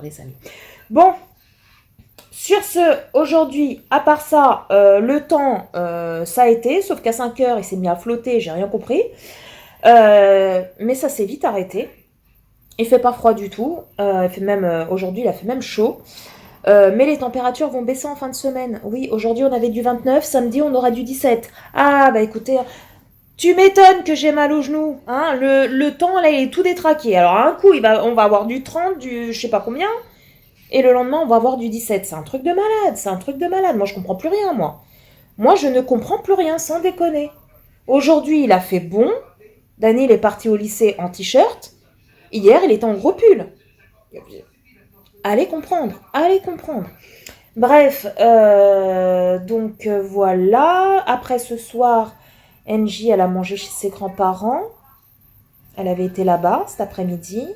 les amis. Bon, sur ce, aujourd'hui, à part ça, le temps, ça a été, sauf qu'à 5 heures, il s'est mis à flotter, j'ai rien compris. Mais ça s'est vite arrêté. Il fait pas froid du tout. Il fait même aujourd'hui, il a fait même chaud. Mais les températures vont baisser en fin de semaine. Oui, aujourd'hui on avait du 29, samedi on aura du 17. Ah bah écoutez, tu m'étonnes que j'ai mal au genou. Hein, le temps là il est tout détraqué. Alors à un coup on va avoir du 30, du je sais pas combien. Et le lendemain on va avoir du 17. C'est un truc de malade, c'est un truc de malade. Moi je comprends plus rien moi. Moi je ne comprends plus rien sans déconner. Aujourd'hui il a fait bon. Dany il est parti au lycée en t-shirt. Hier il était en gros pull. Allez comprendre, allez comprendre. Bref, donc voilà. Après ce soir, Angie, elle a mangé chez ses grands-parents. Elle avait été là-bas cet après-midi.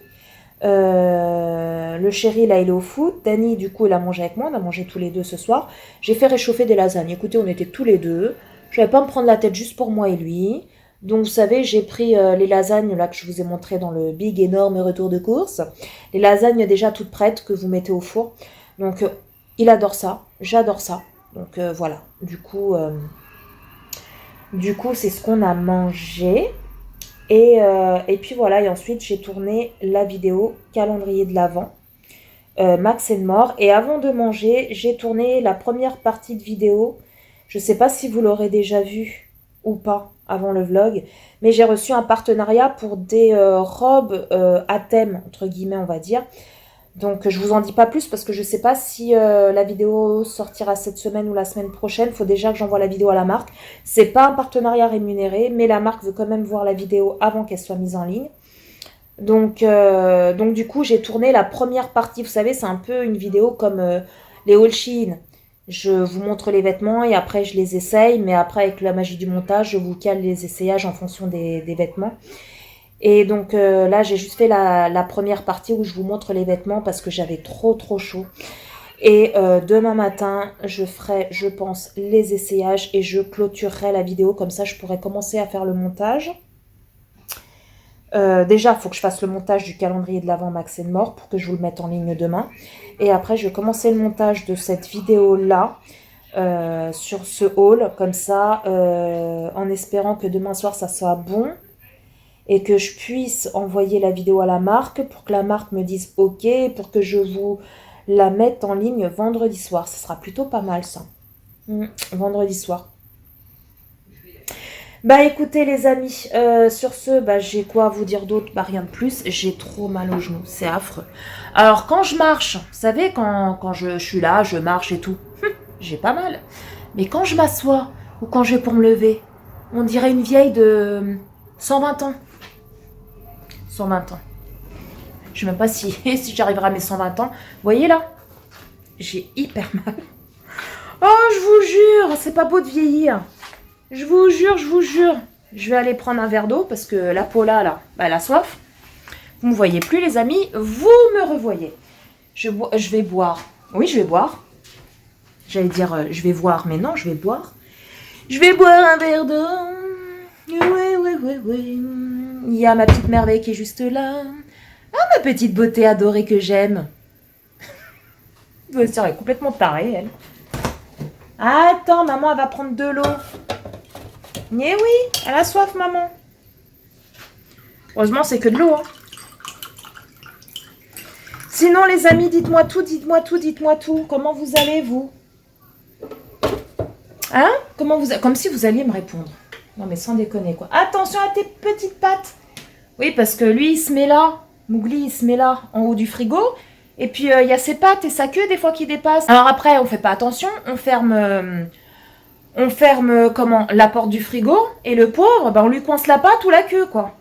Le chéri, là, il est au foot. Dany, du coup, il a mangé avec moi. On a mangé tous les deux ce soir. J'ai fait réchauffer des lasagnes. Écoutez, on était tous les deux. Je vais pas me prendre la tête juste pour moi et lui. Donc, vous savez, j'ai pris les lasagnes là que je vous ai montré dans le big énorme retour de course. Les lasagnes déjà toutes prêtes que vous mettez au four. Donc, il adore ça. J'adore ça. Donc, voilà. Du coup, c'est ce qu'on a mangé. Et puis voilà. Et ensuite, j'ai tourné la vidéo calendrier de l'Avent. Max More. Et avant de manger, j'ai tourné la première partie de vidéo. Je sais pas si vous l'aurez déjà vu ou pas avant le vlog, mais j'ai reçu un partenariat pour des robes à thème, entre guillemets on va dire. Donc je vous en dis pas plus parce que je sais pas si la vidéo sortira cette semaine ou la semaine prochaine. Faut déjà que j'envoie la vidéo à la marque. C'est pas un partenariat rémunéré, mais la marque veut quand même voir la vidéo avant qu'elle soit mise en ligne. Donc du coup j'ai tourné la première partie. Vous savez, c'est un peu une vidéo comme les haul Shein. Je vous montre les vêtements et après je les essaye, mais après avec la magie du montage, je vous cale les essayages en fonction des vêtements. Et donc là, j'ai juste fait la première partie où je vous montre les vêtements parce que j'avais trop chaud. Et demain matin, je ferai, je pense, les essayages et je clôturerai la vidéo. Comme ça, je pourrai commencer à faire le montage. Déjà, il faut que je fasse le montage du calendrier de l'Avent Max More pour que je vous le mette en ligne demain. Et après, je vais commencer le montage de cette vidéo-là sur ce haul, comme ça, en espérant que demain soir, ça soit bon et que je puisse envoyer la vidéo à la marque pour que la marque me dise OK, pour que je vous la mette en ligne vendredi soir. Ça sera plutôt pas mal, ça. Vendredi soir. Bah écoutez les amis, sur ce, j'ai quoi vous dire d'autre? Rien de plus, j'ai trop mal aux genoux, c'est affreux. Alors quand je marche, vous savez, quand je suis là, je marche et tout, j'ai pas mal. Mais quand je m'assois, ou quand je vais pour me lever, on dirait une vieille de 120 ans. 120 ans. Je sais même pas si j'arriverai à mes 120 ans. Vous voyez là? J'ai hyper mal. Oh, je vous jure, c'est pas beau de vieillir. Je vous jure, je vais aller prendre un verre d'eau parce que la Paula, là, elle a soif. Vous me voyez plus, les amis. Vous me revoyez. Je vais boire. Oui, je vais boire. J'allais dire, je vais voir, mais non, je vais boire. Je vais boire un verre d'eau. Oui. Il y a ma petite merveille qui est juste là. Ah, ma petite beauté adorée que j'aime. Elle est complètement tarée, elle. Attends, maman, elle va prendre de l'eau. Eh oui, elle a soif, maman. Heureusement, c'est que de l'eau. Hein. Sinon, les amis, dites-moi tout. Comment vous allez, vous? Hein? Comme si vous alliez me répondre. Non, mais sans déconner, quoi. Attention à tes petites pattes. Oui, parce que lui, il se met là. Mougli, il se met là, en haut du frigo. Et puis, il y a ses pattes et sa queue, des fois, qui dépassent. Alors après, on fait pas attention. On ferme la porte du frigo. Et le pauvre, on lui coince la patte ou la queue, quoi.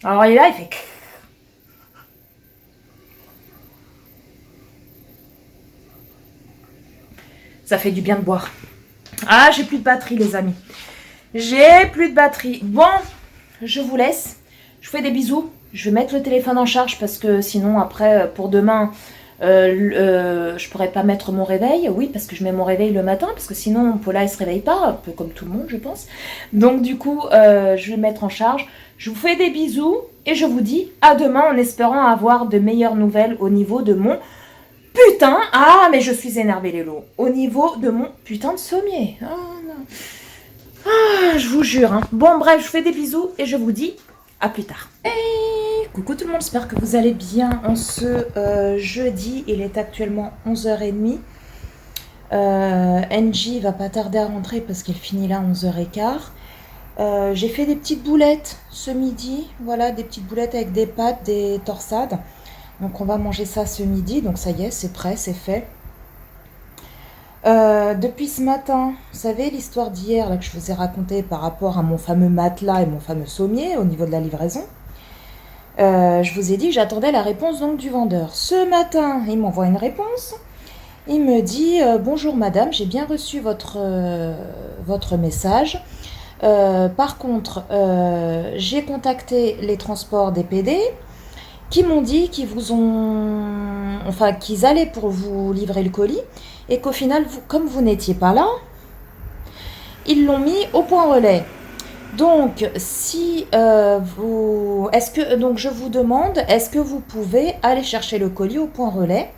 Alors, il est là, il fait... Ça fait du bien de boire. Ah, j'ai plus de batterie, les amis. J'ai plus de batterie. Bon, je vous laisse. Je vous fais des bisous. Je vais mettre le téléphone en charge parce que sinon, après, pour demain, je pourrais pas mettre mon réveil. Oui, parce que je mets mon réveil le matin. Parce que sinon, Paula, elle se réveille pas. Un peu comme tout le monde, je pense. Donc, du coup, je vais mettre en charge. Je vous fais des bisous. Et je vous dis à demain en espérant avoir de meilleures nouvelles au niveau de mon... Putain, ah mais je suis énervée Lélo, au niveau de mon putain de sommier. Oh, non. Ah, je vous jure. Hein. Bon, bref, je vous fais des bisous et je vous dis à plus tard. Hey, coucou tout le monde, j'espère que vous allez bien en ce jeudi. Il est actuellement 11h30. Angie va pas tarder à rentrer parce qu'elle finit là à 11h15. J'ai fait des petites boulettes ce midi. Voilà, des petites boulettes avec des pâtes, des torsades. Donc on va manger ça ce midi. Donc ça y est, c'est prêt, c'est fait. Depuis ce matin, vous savez l'histoire d'hier là que je vous ai racontée par rapport à mon fameux matelas et mon fameux sommier au niveau de la livraison. Je vous ai dit que j'attendais la réponse donc du vendeur. Ce matin, il m'envoie une réponse. Il me dit bonjour madame, j'ai bien reçu votre message. Par contre, j'ai contacté les transports des PD qui m'ont dit qu'ils qu'ils allaient pour vous livrer le colis et qu'au final, comme vous n'étiez pas là, ils l'ont mis au point relais. Donc, si donc je vous demande, est-ce que vous pouvez aller chercher le colis au point relais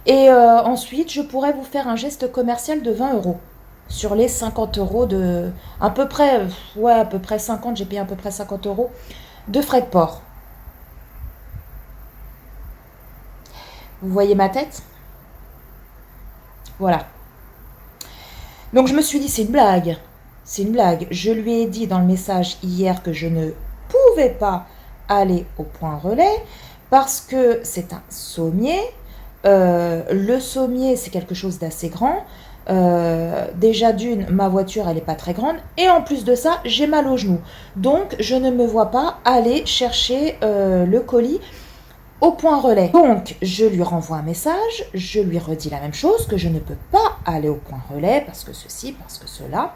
et ensuite, je pourrais vous faire un geste commercial de 20 € sur les 50 € de à peu près 50. J'ai payé à peu près 50 € de frais de port. Vous voyez ma tête? Voilà. Donc je me suis dit, c'est une blague. C'est une blague. Je lui ai dit dans le message hier que je ne pouvais pas aller au point relais parce que c'est un sommier. Le sommier, c'est quelque chose d'assez grand. Déjà d'une, ma voiture, elle n'est pas très grande. Et en plus de ça, j'ai mal aux genoux. Donc, je ne me vois pas aller chercher le colis au point relais. Donc, je lui renvoie un message, je lui redis la même chose, que je ne peux pas aller au point relais, parce que ceci, parce que cela,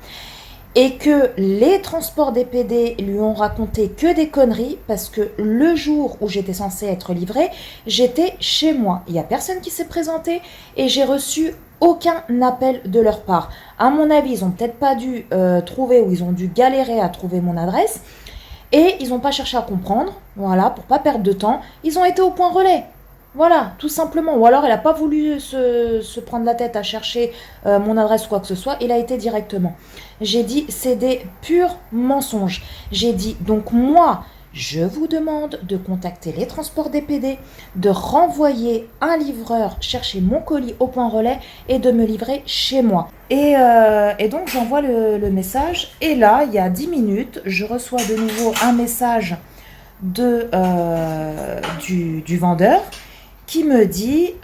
et que les transports des PD lui ont raconté que des conneries, parce que le jour où j'étais censée être livrée, j'étais chez moi. Il n'y a personne qui s'est présenté, et j'ai reçu aucun appel de leur part. À mon avis, ils n'ont peut-être pas dû trouver, ou ils ont dû galérer à trouver mon adresse, et ils n'ont pas cherché à comprendre, voilà, pour pas perdre de temps, ils ont été au point relais. Voilà, tout simplement. Ou alors elle n'a pas voulu se prendre la tête à chercher mon adresse ou quoi que ce soit, il a été directement. J'ai dit, c'est des purs mensonges. J'ai dit, donc moi, je vous demande de contacter les transports des PD, de renvoyer un livreur chercher mon colis au point relais et de me livrer chez moi. Et donc j'envoie le message et là, il y a 10 minutes, je reçois de nouveau un message du vendeur qui me dit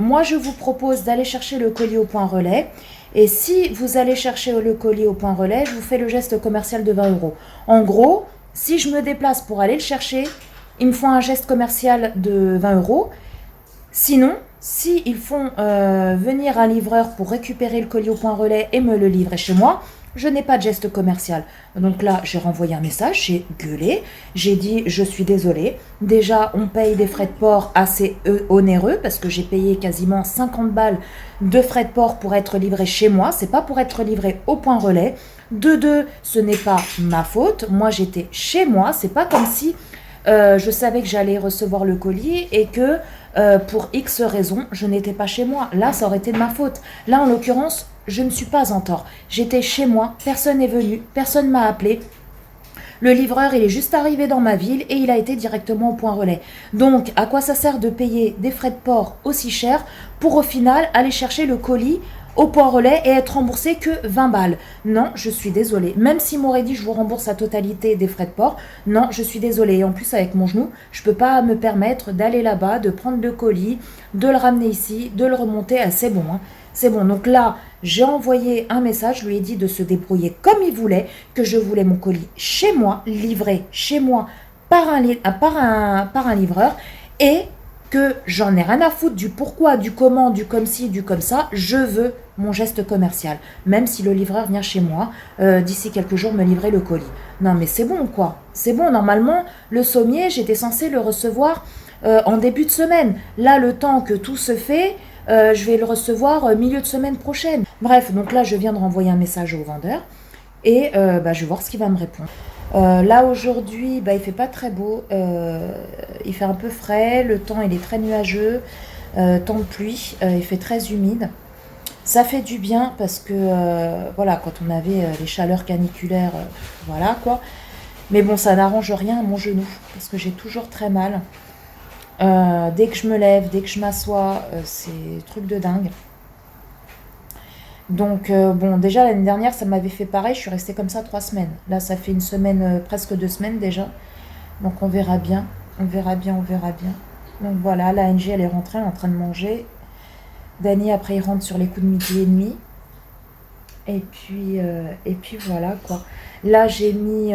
moi je vous propose d'aller chercher le colis au point relais et si vous allez chercher le colis au point relais, je vous fais le geste commercial de 20 €. En gros, si je me déplace pour aller le chercher, ils me font un geste commercial de 20 €. Sinon, s'ils font venir un livreur pour récupérer le colis au point relais et me le livrer chez moi, je n'ai pas de geste commercial. Donc là, j'ai renvoyé un message, j'ai gueulé, j'ai dit je suis désolée. Déjà, on paye des frais de port assez onéreux parce que j'ai payé quasiment 50 balles de frais de port pour être livré chez moi. C'est pas pour être livré au point relais. De deux, ce n'est pas ma faute. Moi, j'étais chez moi. C'est pas comme si je savais que j'allais recevoir le colis et que pour X raisons, je n'étais pas chez moi. Là, ça aurait été de ma faute. Là, en l'occurrence, je ne suis pas en tort. J'étais chez moi, personne n'est venu, personne m'a appelé. Le livreur, il est juste arrivé dans ma ville et il a été directement au point relais. Donc, à quoi ça sert de payer des frais de port aussi chers pour au final aller chercher le colis au point relais et être remboursé que 20 balles. Non, je suis désolée. Même s'il m'aurait dit je vous rembourse la totalité des frais de port, non, je suis désolée. Et en plus, avec mon genou, je peux pas me permettre d'aller là-bas, de prendre le colis, de le ramener ici, de le remonter. Ah, c'est bon, hein. C'est bon. Donc là, j'ai envoyé un message, je lui ai dit de se débrouiller comme il voulait, que je voulais mon colis chez moi, livré chez moi par un livreur et que j'en ai rien à foutre du pourquoi, du comment, du comme ci, du comme ça. Je veux mon geste commercial, même si le livreur vient chez moi d'ici quelques jours me livrer le colis. Non mais c'est bon quoi, c'est bon. Normalement, le sommier, j'étais censée le recevoir en début de semaine. Là, le temps que tout se fait, je vais le recevoir milieu de semaine prochaine. Bref, donc là, je viens de renvoyer un message au vendeur et je vais voir ce qu'il va me répondre. Là aujourd'hui, il fait pas très beau, il fait un peu frais, le temps il est très nuageux, temps de pluie, il fait très humide. Ça fait du bien parce que, voilà, quand on avait les chaleurs caniculaires, voilà quoi. Mais bon, ça n'arrange rien à mon genou parce que j'ai toujours très mal. Dès que je me lève, dès que je m'assois, c'est truc de dingue. Donc, bon, déjà l'année dernière, ça m'avait fait pareil. Je suis restée comme ça 3 semaines. Là, ça fait une semaine, presque 2 semaines déjà. Donc, on verra bien. On verra bien, on verra bien. Donc, voilà, la NG, elle est rentrée, elle est en train de manger. Dany, après, il rentre sur les coups de 12h30. Et puis voilà, quoi. Là, j'ai mis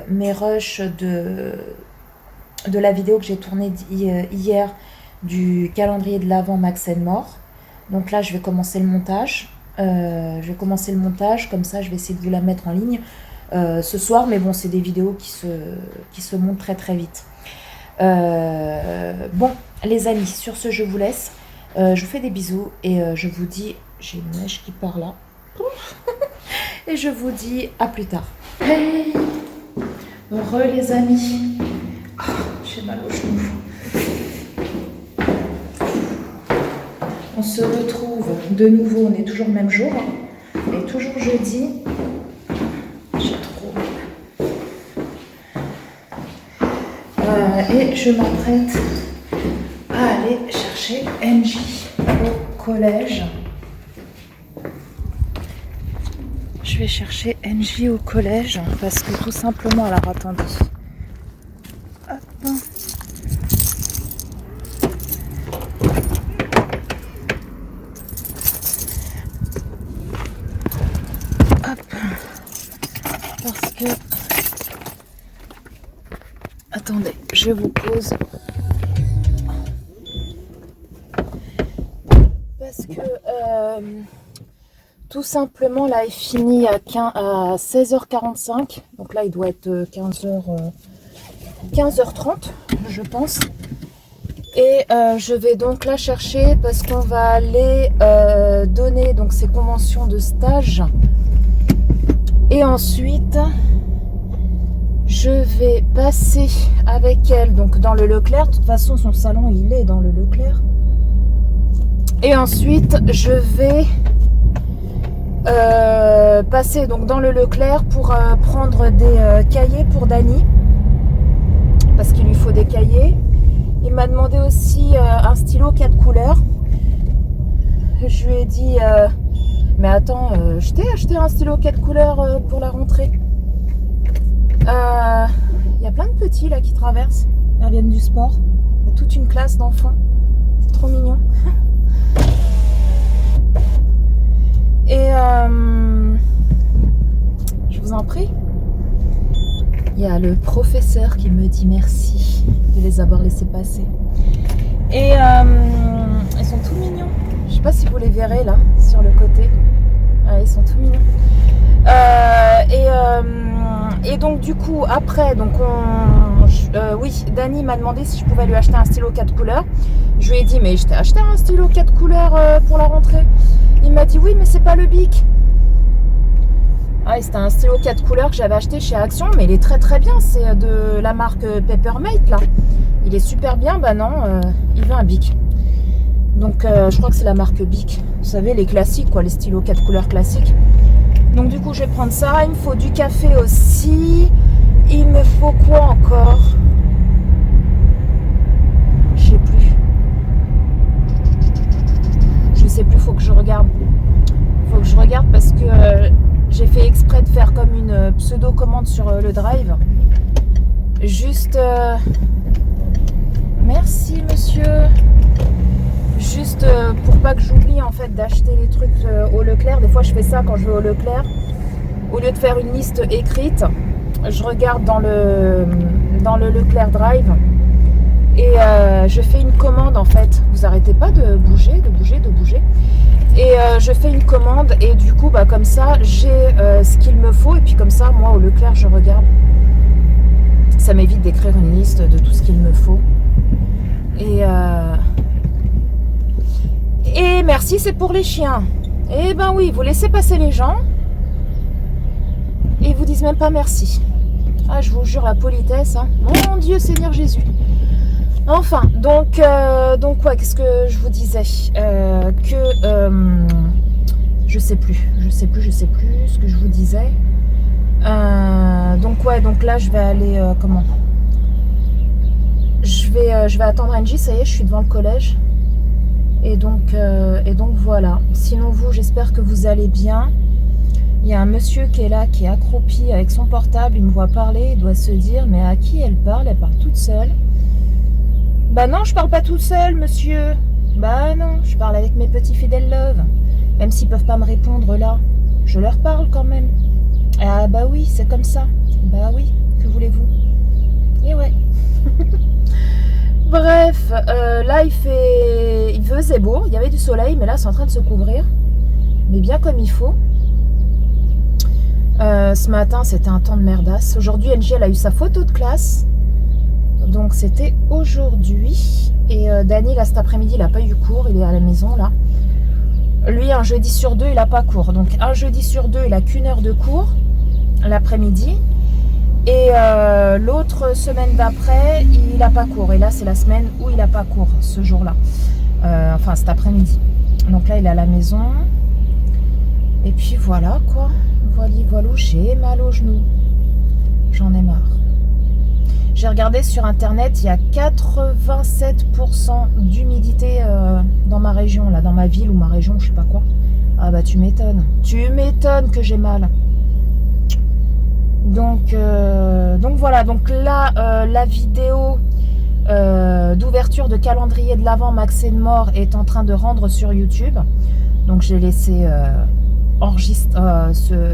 mes rushs de la vidéo que j'ai tournée hier du calendrier de l'Avent Max & More. Donc là, je vais commencer le montage. Comme ça, je vais essayer de vous la mettre en ligne ce soir. Mais bon, c'est des vidéos qui se montent très très vite. Bon, les amis, sur ce, je vous laisse. Je vous fais des bisous et je vous dis... J'ai une neige qui part là. Et je vous dis à plus tard. Hey, heureux les amis. Oh, j'ai mal au genou. On se retrouve de nouveau, on est toujours le même jour. Et toujours jeudi. J'ai trop mal. Et je m'apprête à aller chercher NJ au collège. Je vais chercher NJ au collège parce que tout simplement, alors attendez. Hop. Hop. Parce que... Attendez, je vous pose. Parce que... tout simplement, là, il finit à 16h45. Donc là, il doit être 15h30, je pense. Et je vais donc la chercher parce qu'on va aller donner donc ses conventions de stage. Et ensuite, je vais passer avec elle donc dans le Leclerc. De toute façon, son salon, il est dans le Leclerc. Et ensuite, je vais... passer donc dans le Leclerc pour prendre des cahiers pour Dany parce qu'il lui faut des cahiers. Il m'a demandé aussi un stylo 4 couleurs. Je lui ai dit mais attends, je t'ai acheté un stylo 4 couleurs pour la rentrée. Il y a plein de petits là qui traversent, ils reviennent du sport. Il y a toute une classe d'enfants, c'est trop mignon. Et je vous en prie. Il y a le professeur qui me dit merci de les avoir laissés passer. Et ils sont tout mignons. Je sais pas si vous les verrez là, sur le côté. Ils sont tout mignons. Et donc du coup, après, donc oui, Dany m'a demandé si je pouvais lui acheter un stylo 4 couleurs. Je lui ai dit, mais je t'ai acheté un stylo 4 couleurs pour la rentrée. Il m'a dit, oui, mais c'est pas le Bic. Ah, c'était un stylo 4 couleurs que j'avais acheté chez Action, mais il est très très bien. C'est de la marque Peppermate, là. Il est super bien. Bah non, il veut un Bic. Donc, je crois que c'est la marque Bic. Vous savez, les classiques, quoi, les stylos 4 couleurs classiques. Donc, du coup, je vais prendre ça. Il me faut du café aussi. Il me faut quoi encore? Je sais plus. Je sais plus, faut que je regarde. Faut que je regarde parce que j'ai fait exprès de faire comme une pseudo-commande sur le drive. Juste... merci, monsieur. Juste pour pas que j'oublie en fait d'acheter les trucs au Leclerc. Des fois je fais ça quand je vais au Leclerc. Au lieu de faire une liste écrite, je regarde dans le Leclerc Drive et je fais une commande en fait. Vous arrêtez pas de bouger. Et je fais une commande et du coup bah, comme ça j'ai ce qu'il me faut et puis comme ça moi au Leclerc je regarde. Ça m'évite d'écrire une liste de tout ce qu'il me faut. Et merci, c'est pour les chiens. Eh ben oui, vous laissez passer les gens et ils vous disent même pas merci. Ah, je vous jure, la politesse, hein. Mon Dieu Seigneur Jésus. Enfin, donc ouais, qu'est-ce que je vous disais Je sais plus ce que je vous disais. Donc ouais, donc là je vais aller comment je vais attendre Angie, ça y est, je suis devant le collège. Et donc voilà. Sinon vous, j'espère que vous allez bien. Il y a un monsieur qui est là, qui est accroupi avec son portable, il me voit parler, il doit se dire, mais à qui elle parle toute seule. Bah non, je parle pas toute seule, monsieur. Bah non, je parle avec mes petits fidèles love. Même s'ils peuvent pas me répondre là, je leur parle quand même. Ah bah oui, c'est comme ça. Bah oui, que voulez-vous? Et ouais. Bref, là il faisait beau, il y avait du soleil, mais là c'est en train de se couvrir. Mais bien comme il faut. Ce matin c'était un temps de merdasse. Aujourd'hui NJ elle a eu sa photo de classe. Donc c'était aujourd'hui. Et Dany là cet après-midi il n'a pas eu cours, il est à la maison là. Lui un jeudi sur deux il n'a pas cours. Donc un jeudi sur deux il a qu'une heure de cours l'après-midi. Et l'autre semaine d'après, il n'a pas cours. Et là, c'est la semaine où il n'a pas cours, ce jour-là. Enfin, cet après-midi. Donc là, il est à la maison. Et puis voilà, quoi. Voilà, j'ai mal aux genoux. J'en ai marre. J'ai regardé sur Internet, il y a 87% d'humidité dans ma région, là, dans ma ville ou ma région, je sais pas quoi. Ah bah, tu m'étonnes. Tu m'étonnes que j'ai mal. Donc voilà, donc là la vidéo d'ouverture de calendrier de l'Avent Max and More est en train de rendre sur YouTube. Donc j'ai laissé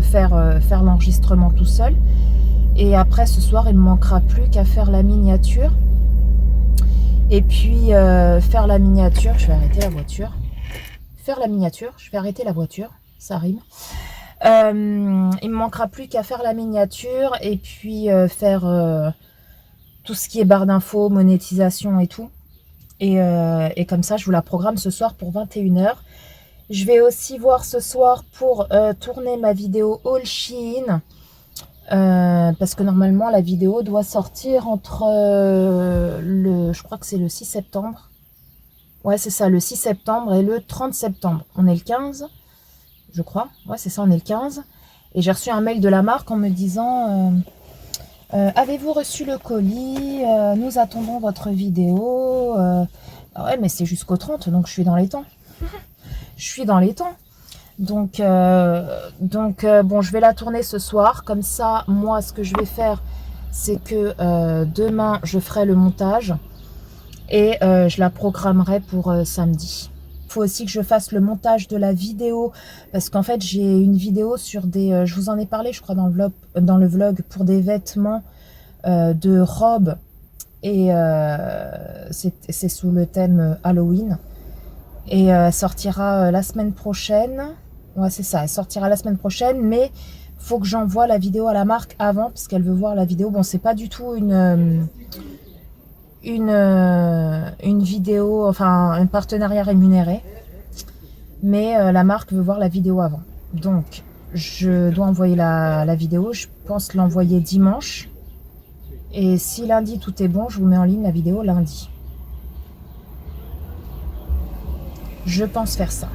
faire l'enregistrement tout seul. Et après ce soir il ne me manquera plus qu'à faire la miniature. Et puis faire la miniature, je vais arrêter la voiture. Faire la miniature, je vais arrêter la voiture, ça rime. Il me manquera plus qu'à faire la miniature et puis faire tout ce qui est barre d'infos, monétisation et tout. Et comme ça, je vous la programme ce soir pour 21h. Je vais aussi voir ce soir pour tourner ma vidéo Haul Shein. Parce que normalement, la vidéo doit sortir entre je crois que c'est le 6 septembre. Ouais, c'est ça, le 6 septembre et le 30 septembre. On est le 15 je crois. Ouais, c'est ça, on est le 15. Et j'ai reçu un mail de la marque en me disant avez-vous reçu le colis? Nous attendons votre vidéo. Ah ouais, mais c'est jusqu'au 30, donc je suis dans les temps. Je suis dans les temps. Donc bon, je vais la tourner ce soir. Comme ça, moi, ce que je vais faire, c'est que demain, je ferai le montage et je la programmerai pour samedi. Il faut aussi que je fasse le montage de la vidéo parce qu'en fait j'ai une vidéo sur des je vous en ai parlé je crois dans le vlog pour des vêtements de robes et c'est sous le thème Halloween et elle sortira la semaine prochaine. Ouais, c'est ça, elle sortira la semaine prochaine, mais faut que j'envoie la vidéo à la marque avant parce qu'elle veut voir la vidéo. Bon, c'est pas du tout une vidéo, enfin un partenariat rémunéré, mais la marque veut voir la vidéo avant. Donc je dois envoyer la vidéo, je pense l'envoyer dimanche. Et si lundi tout est bon, je vous mets en ligne la vidéo lundi. Je pense faire ça.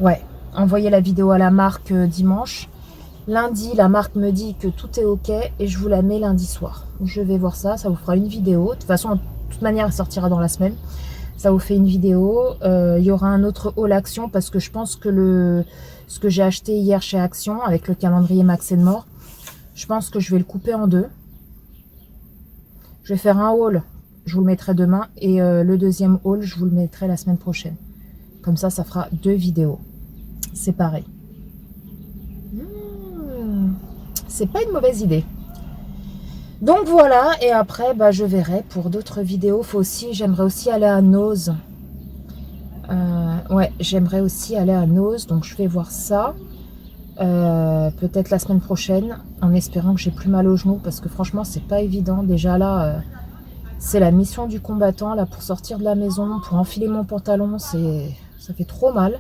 Ouais, envoyer la vidéo à la marque dimanche. Lundi, la marque me dit que tout est ok et je vous la mets lundi soir. Je vais voir ça, ça vous fera une vidéo. De toute façon, de toute manière, elle sortira dans la semaine. Ça vous fait une vidéo. Il y aura un autre haul Action parce que je pense que ce que j'ai acheté hier chez Action avec le calendrier Max and More, je pense que je vais le couper en deux. Je vais faire un haul, je vous le mettrai demain et le deuxième haul, je vous le mettrai la semaine prochaine. Comme ça, ça fera 2 vidéos séparées. C'est pas une mauvaise idée. Donc voilà, et après bah, je verrai pour d'autres vidéos. J'aimerais aussi aller à Nose. Ouais, j'aimerais aussi aller à Nose, donc je vais voir ça. Peut-être la semaine prochaine, en espérant que j'ai plus mal aux genoux, parce que franchement c'est pas évident. Déjà là, c'est la mission du combattant là pour sortir de la maison, pour enfiler mon pantalon, ça fait trop mal.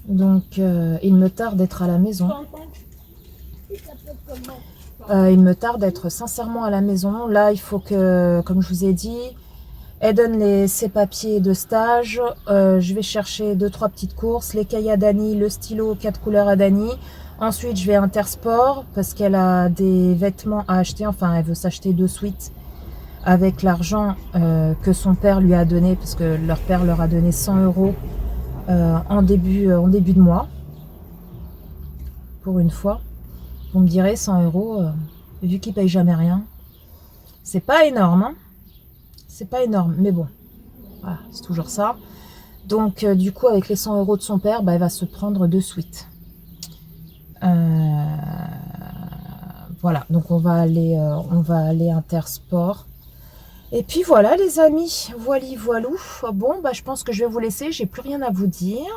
Donc il me tarde d'être à la maison. Il me tarde d'être sincèrement à la maison. Là, il faut que, comme je vous ai dit, Elle donne ses papiers de stage. Je vais chercher 2-3 petites courses, les cahiers à Dani, le stylo 4 couleurs à Dani. Ensuite, je vais à Intersport parce qu'elle a des vêtements à acheter. Enfin, elle veut s'acheter 2 suites avec l'argent que son père lui a donné, parce que leur père leur a donné 100 € en début de mois. Pour une fois, vous me direz 100 €, vu qu'il paye jamais rien, c'est pas énorme, hein, c'est pas énorme, mais bon, voilà, c'est toujours ça. Donc du coup, avec les 100 € de son père, bah, elle va se prendre 2 suites. Voilà, donc on va aller Intersport. Et puis voilà les amis, voilou. Bon, bah je pense que je vais vous laisser, j'ai plus rien à vous dire.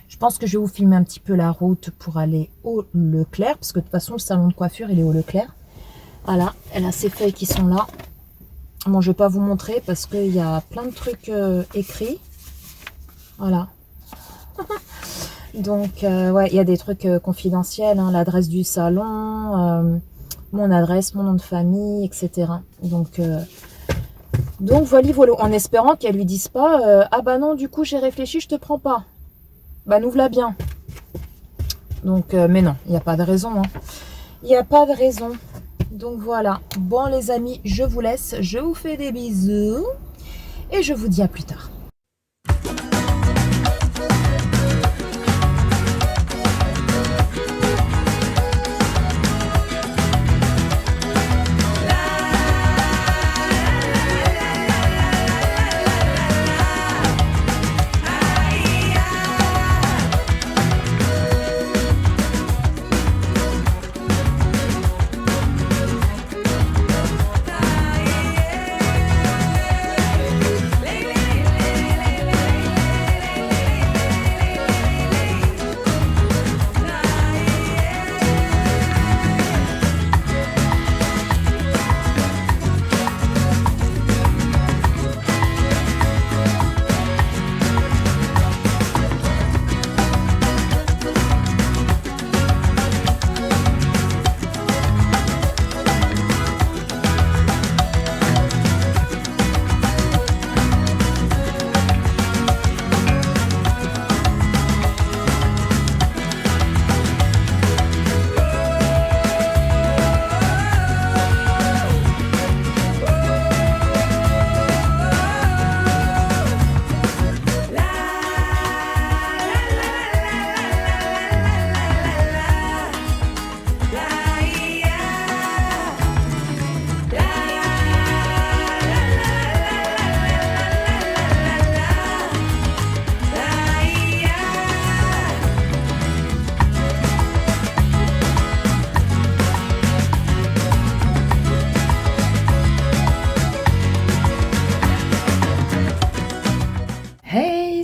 Je pense que je vais vous filmer un petit peu la route pour aller au Leclerc, parce que de toute façon le salon de coiffure il est au Leclerc. Voilà, elle a ses feuilles qui sont là. Bon, je vais pas vous montrer parce qu'il y a plein de trucs écrits. Voilà. Donc ouais, il y a des trucs confidentiels, hein, l'adresse du salon, mon adresse, mon nom de famille, etc. Donc voilà, en espérant qu'elle lui dise pas ah bah non, du coup j'ai réfléchi, je te prends pas. Bah nous voilà bien. Donc mais non, il n'y a pas de raison. Hein. Il n'y a pas de raison. Donc voilà. Bon les amis, je vous laisse. Je vous fais des bisous. Et je vous dis à plus tard.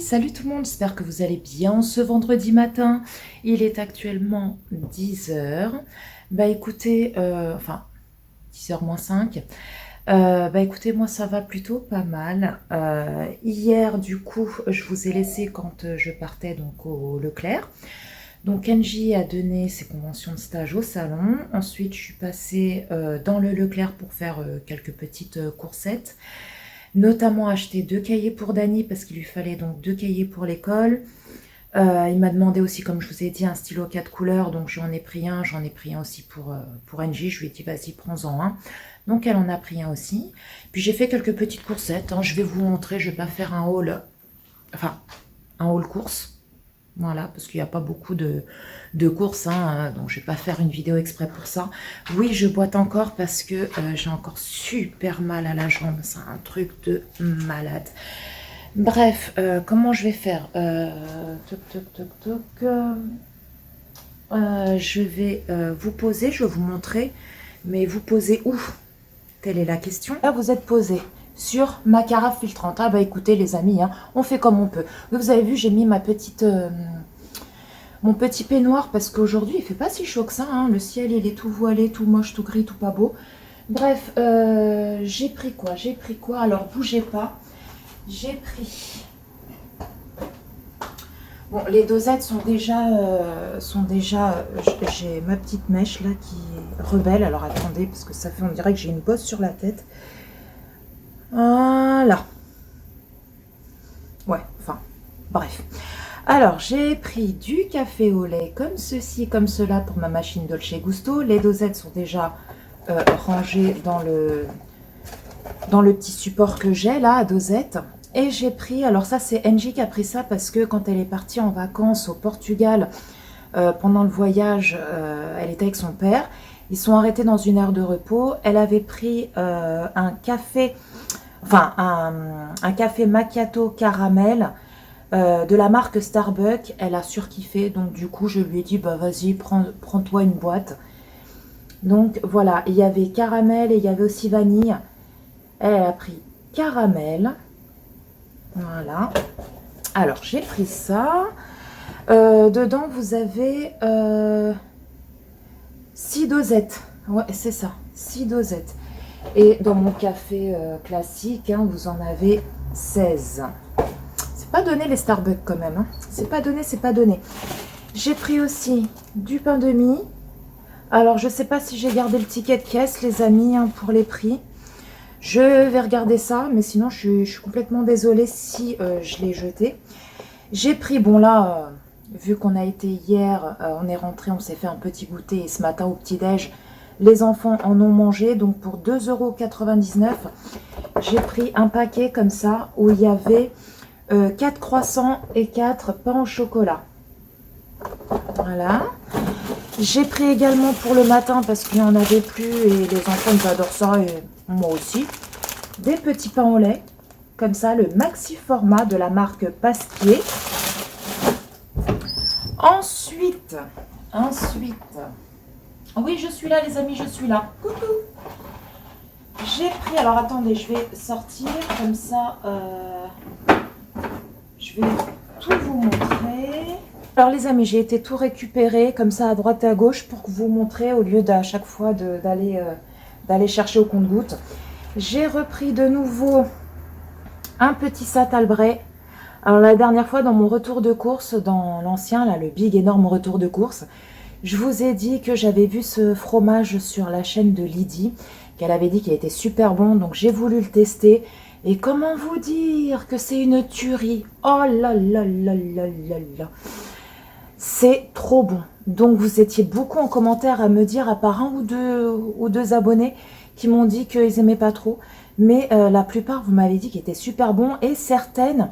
Salut tout le monde, j'espère que vous allez bien ce vendredi matin. Il est actuellement 10 h. Bah écoutez, enfin 10 h moins 5. Bah écoutez, moi ça va plutôt pas mal. Hier du coup, je vous ai laissé quand je partais donc au Leclerc. Donc Kenji a donné ses conventions de stage au salon. Ensuite, je suis passée dans le Leclerc pour faire quelques petites coursettes. Notamment acheter 2 cahiers pour Dani parce qu'il lui fallait donc 2 cahiers pour l'école. Il m'a demandé aussi, comme je vous ai dit, un stylo 4 couleurs, donc j'en ai pris un aussi pour Angie. Je lui ai dit vas-y, prends-en un. Donc elle en a pris un aussi. Puis j'ai fait quelques petites coursettes, hein. Je vais vous montrer, je vais pas faire un haul, enfin un haul course. Voilà, parce qu'il n'y a pas beaucoup de courses, hein, donc je ne vais pas faire une vidéo exprès pour ça. Oui, je boite encore parce que j'ai encore super mal à la jambe. C'est un truc de malade. Bref, comment je vais faire je vais vous poser, je vais vous montrer. Mais vous posez où? Telle est la question. Là, vous êtes posé sur ma carafe filtrante. Ah bah écoutez les amis, hein, on fait comme on peut. Vous avez vu, j'ai mis ma petite, mon petit peignoir parce qu'aujourd'hui il fait pas si chaud que ça. Hein. Le ciel il est tout voilé, tout moche, tout gris, tout pas beau. Bref, j'ai pris quoi? Alors bougez pas. J'ai pris. Bon, les dosettes sont déjà, j'ai ma petite mèche là qui est rebelle. Alors attendez parce que ça fait, on dirait que j'ai une bosse sur la tête. Voilà. Ouais, enfin, bref. Alors, j'ai pris du café au lait comme ceci, comme cela pour ma machine Dolce Gusto. Les dosettes sont déjà rangées dans le petit support que j'ai là, à dosettes. Et j'ai pris, alors ça c'est Angie qui a pris ça parce que quand elle est partie en vacances au Portugal, pendant le voyage, elle était avec son père. Ils sont arrêtés dans une aire de repos. Elle avait pris un café, enfin un café macchiato caramel de la marque Starbucks. Elle a surkiffé, donc du coup je lui ai dit bah vas-y prends-toi une boîte. Donc voilà, il y avait caramel et il y avait aussi vanille. Elle a pris caramel. Voilà. Alors j'ai pris ça. Dedans vous avez 6 dosettes. Ouais, c'est ça, 6 dosettes. Et dans mon café classique, hein, vous en avez 16. C'est pas donné les Starbucks quand même. Hein. C'est pas donné, c'est pas donné. J'ai pris aussi du pain de mie. Alors, je sais pas si j'ai gardé le ticket de caisse, les amis, hein, pour les prix. Je vais regarder ça, mais sinon, je suis complètement désolée si je l'ai jeté. J'ai pris, bon là, vu qu'on a été hier, on est rentré, on s'est fait un petit goûter. Et ce matin, au petit-déj, les enfants en ont mangé. Donc, pour 2,99 €, j'ai pris un paquet comme ça, où il y avait 4 croissants et 4 pains au chocolat. Voilà. J'ai pris également pour le matin parce qu'il n'y en avait plus et les enfants ils adorent ça et moi aussi. Des petits pains au lait, comme ça, le maxi format de la marque Pasquier. Ensuite, oui je suis là les amis, je suis là. Coucou. J'ai pris, alors attendez, je vais sortir comme ça, je vais tout vous montrer. Alors les amis, j'ai été tout récupérer comme ça à droite et à gauche pour vous montrer au lieu d'à chaque fois d'aller chercher au compte-gouttes. J'ai repris de nouveau un petit Saint-Albret. Alors la dernière fois dans mon retour de course, dans l'ancien, là le big énorme retour de course, je vous ai dit que j'avais vu ce fromage sur la chaîne de Lydie, qu'elle avait dit qu'il était super bon, donc j'ai voulu le tester. Et comment vous dire que c'est une tuerie. Oh là là là là là là. C'est trop bon. Donc vous étiez beaucoup en commentaire à me dire, à part un ou deux abonnés qui m'ont dit qu'ils n'aimaient pas trop. Mais la plupart, vous m'avez dit qu'il était super bon. Et certaines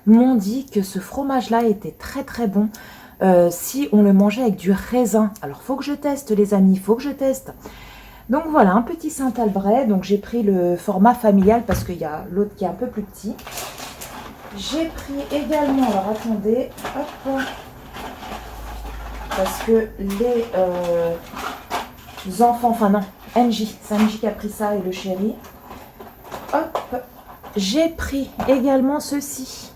m'ont dit que ce fromage-là était très très bon si on le mangeait avec du raisin. Alors faut que je teste les amis, faut que je teste. Donc voilà, un petit Saint-Albret. Donc j'ai pris le format familial parce qu'il y a l'autre qui est un peu plus petit. J'ai pris également, alors attendez, hop, parce que les enfants, enfin non, Angie, c'est Angie qui a pris ça et le chéri. Hop, j'ai pris également ceci.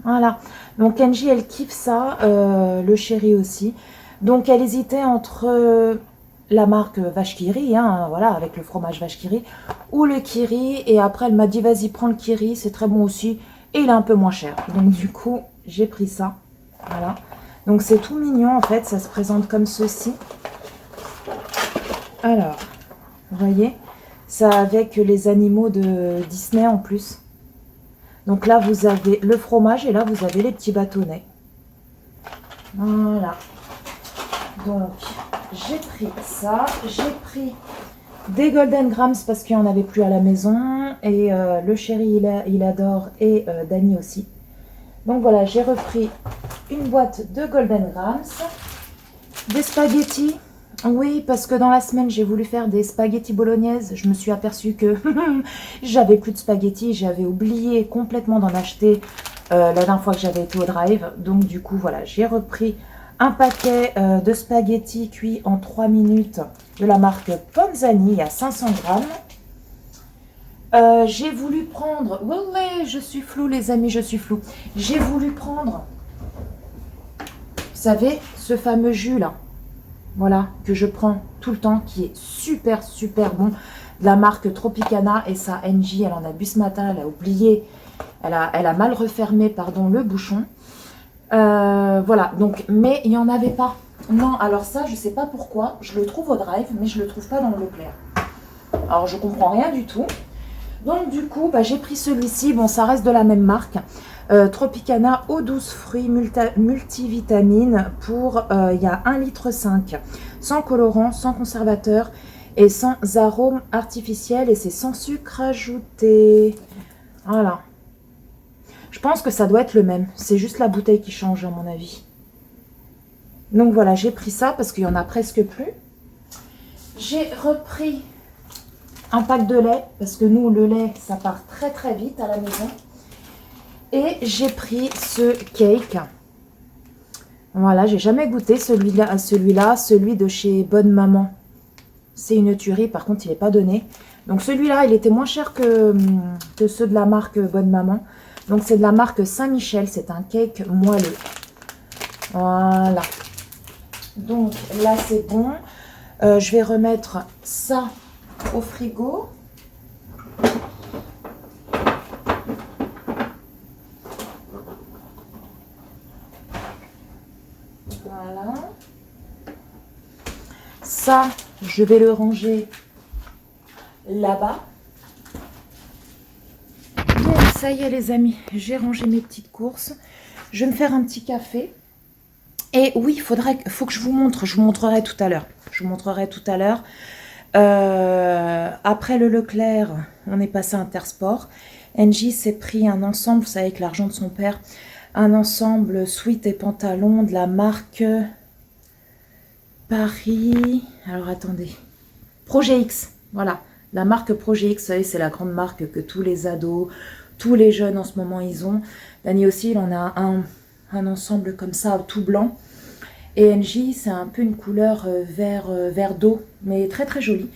Voilà, donc Angie elle kiffe ça, le chéri aussi. Donc elle hésitait entre la marque Vache qui rit, hein, voilà, avec le fromage Vache qui rit, ou le Kiri. Et après elle m'a dit vas-y prends le Kiri, c'est très bon aussi et il est un peu moins cher. Donc du coup j'ai pris ça, voilà. Donc c'est tout mignon en fait, ça se présente comme ceci. Alors, vous voyez, ça avec les animaux de Disney en plus. Donc là vous avez le fromage et là vous avez les petits bâtonnets. Voilà. Donc j'ai pris ça, j'ai pris des Golden Grams parce qu'il n'y en avait plus à la maison. Et le chéri il adore et Dany aussi. Donc voilà, j'ai repris une boîte de Golden Grams, des spaghettis. Oui, parce que dans la semaine, j'ai voulu faire des spaghettis bolognaises. Je me suis aperçue que j'avais plus de spaghettis. J'avais oublié complètement d'en acheter la dernière fois que j'avais été au drive. Donc du coup, voilà, j'ai repris un paquet de spaghettis cuits en 3 minutes de la marque Panzani à 500 grammes. J'ai voulu prendre... Ouais, je suis floue les amis, je suis floue. J'ai voulu prendre, vous savez, ce fameux jus là. Voilà, que je prends tout le temps, qui est super super bon. De la marque Tropicana. Et ça, Angie, elle en a bu ce matin, elle a oublié. Elle a mal refermé, pardon, le bouchon. Voilà, donc, mais il n'y en avait pas. Non, alors ça, je sais pas pourquoi. Je le trouve au drive, mais je le trouve pas dans le Leclerc. Alors, je comprends rien du tout. Donc du coup, bah, j'ai pris celui-ci. Bon, ça reste de la même marque. Tropicana eau douce fruits multivitamines pour, il y a 1,5 litre, sans colorant, sans conservateur et sans arôme artificiel et c'est sans sucre ajouté. Voilà. Je pense que ça doit être le même. C'est juste la bouteille qui change à mon avis. Donc voilà, j'ai pris ça parce qu'il y en a presque plus. J'ai repris un pack de lait parce que nous, le lait, ça part très très vite à la maison. Et j'ai pris ce cake. Voilà, j'ai jamais goûté celui-là, celui de chez Bonne Maman. C'est une tuerie, par contre, il n'est pas donné. Donc celui-là, il était moins cher que ceux de la marque Bonne Maman. Donc c'est de la marque Saint-Michel, c'est un cake moelleux. Voilà. Donc là, c'est bon. Je vais remettre ça au frigo. Voilà. Ça, je vais le ranger là-bas. Bon, ça y est les amis, j'ai rangé mes petites courses. Je vais me faire un petit café. Et oui, faut que je vous montre. Je vous montrerai tout à l'heure. Je vous montrerai tout à l'heure. Après le Leclerc, on est passé à Intersport. NJ s'est pris un ensemble, vous savez, avec l'argent de son père, un ensemble sweat et pantalon de la marque Paris. Alors attendez, Projet X. Voilà, la marque Projet X, vous savez, c'est la grande marque que tous les ados, tous les jeunes en ce moment ils ont. Dani aussi, il en a un ensemble comme ça, tout blanc. Et NJ, c'est un peu une couleur vert d'eau, mais très très jolie.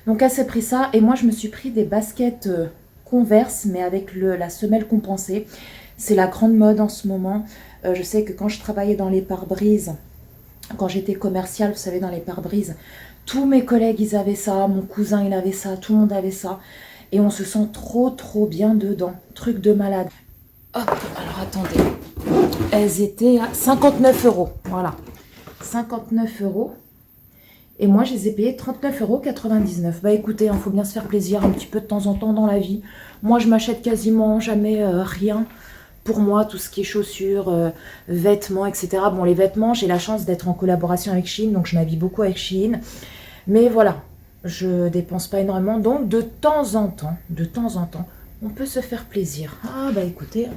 Donc elle s'est pris ça, et moi je me suis pris des baskets Converse, mais avec la semelle compensée. C'est la grande mode en ce moment. Je sais que quand je travaillais dans les pare-brises, quand j'étais commerciale, vous savez, dans les pare-brises, tous mes collègues, ils avaient ça, mon cousin, il avait ça, tout le monde avait ça. Et on se sent trop bien dedans. Truc de malade. Hop, alors attendez. Elles étaient à 59 €. Voilà. 59 €. Et moi, je les ai payées 39,99 €. Bah écoutez, il faut bien se faire plaisir un petit peu de temps en temps dans la vie. Moi, je m'achète quasiment jamais rien. Pour moi, tout ce qui est chaussures, vêtements, etc. Bon, les vêtements, j'ai la chance d'être en collaboration avec Shein, donc je m'habille beaucoup avec Shein. Mais voilà, je dépense pas énormément. Donc, de temps en temps, on peut se faire plaisir. Ah bah écoutez,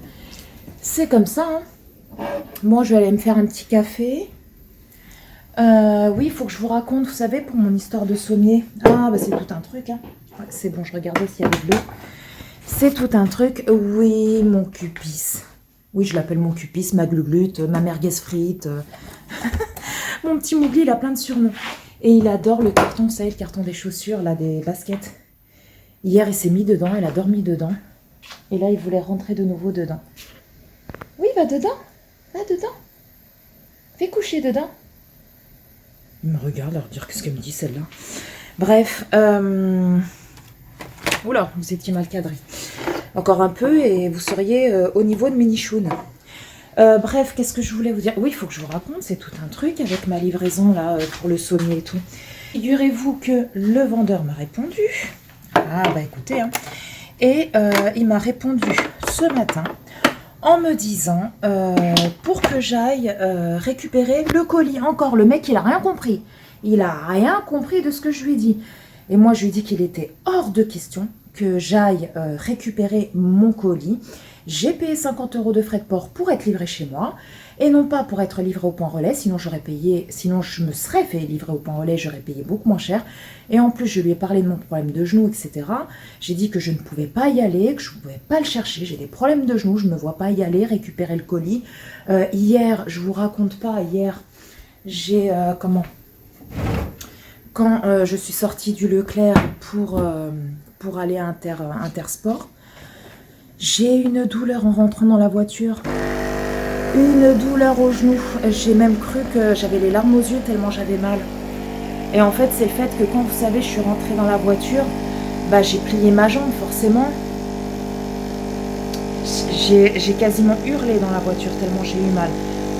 c'est comme ça. Hein. Moi, je vais aller me faire un petit café. Oui, il faut que je vous raconte, vous savez, pour mon histoire de sommier. Ah, bah c'est tout un truc. Hein. Ouais, c'est bon, je regardais s'il y avait de l'eau. C'est tout un truc. Oui, mon cupis. Oui, je l'appelle mon cupis, ma gluglute, ma merguez frite. Mon petit Mougli, il a plein de surnoms. Et il adore le carton, vous savez, le carton des chaussures, là, des baskets. Hier, il s'est mis dedans, il a dormi dedans. Et là, il voulait rentrer de nouveau dedans. Oui, va dedans. Va dedans. Fais coucher dedans. Il me regarde, alors dire qu'est-ce qu'elle me dit celle-là. Bref, oula, vous étiez mal cadré. Encore un peu et vous seriez au niveau de Minichoun. Bref, qu'est-ce que je voulais vous dire? Oui, il faut que je vous raconte, c'est tout un truc avec ma livraison là pour le sommier et tout. Figurez-vous que le vendeur m'a répondu. Ah bah écoutez, hein. Et il m'a répondu ce matin en me disant pour que j'aille récupérer le colis. Encore, le mec, il a rien compris. Il a rien compris de ce que je lui ai dit. Et moi, je lui ai dit qu'il était hors de question que j'aille récupérer mon colis. J'ai payé 50 € de frais de port pour être livré chez moi et non pas pour être livré au point relais. Sinon, je me serais fait livrer au point relais, j'aurais payé beaucoup moins cher. Et en plus, je lui ai parlé de mon problème de genou, etc. J'ai dit que je ne pouvais pas y aller, que je ne pouvais pas le chercher. J'ai des problèmes de genoux, je ne me vois pas y aller, récupérer le colis. Hier, je vous raconte pas, hier, j'ai... Quand je suis sortie du Leclerc pour aller à Intersport, j'ai une douleur en rentrant dans la voiture. Une douleur au genou. J'ai même cru que j'avais les larmes aux yeux tellement j'avais mal. Et en fait, c'est le fait que quand, vous savez, je suis rentrée dans la voiture, bah, j'ai plié ma jambe, forcément. J'ai quasiment hurlé dans la voiture tellement j'ai eu mal.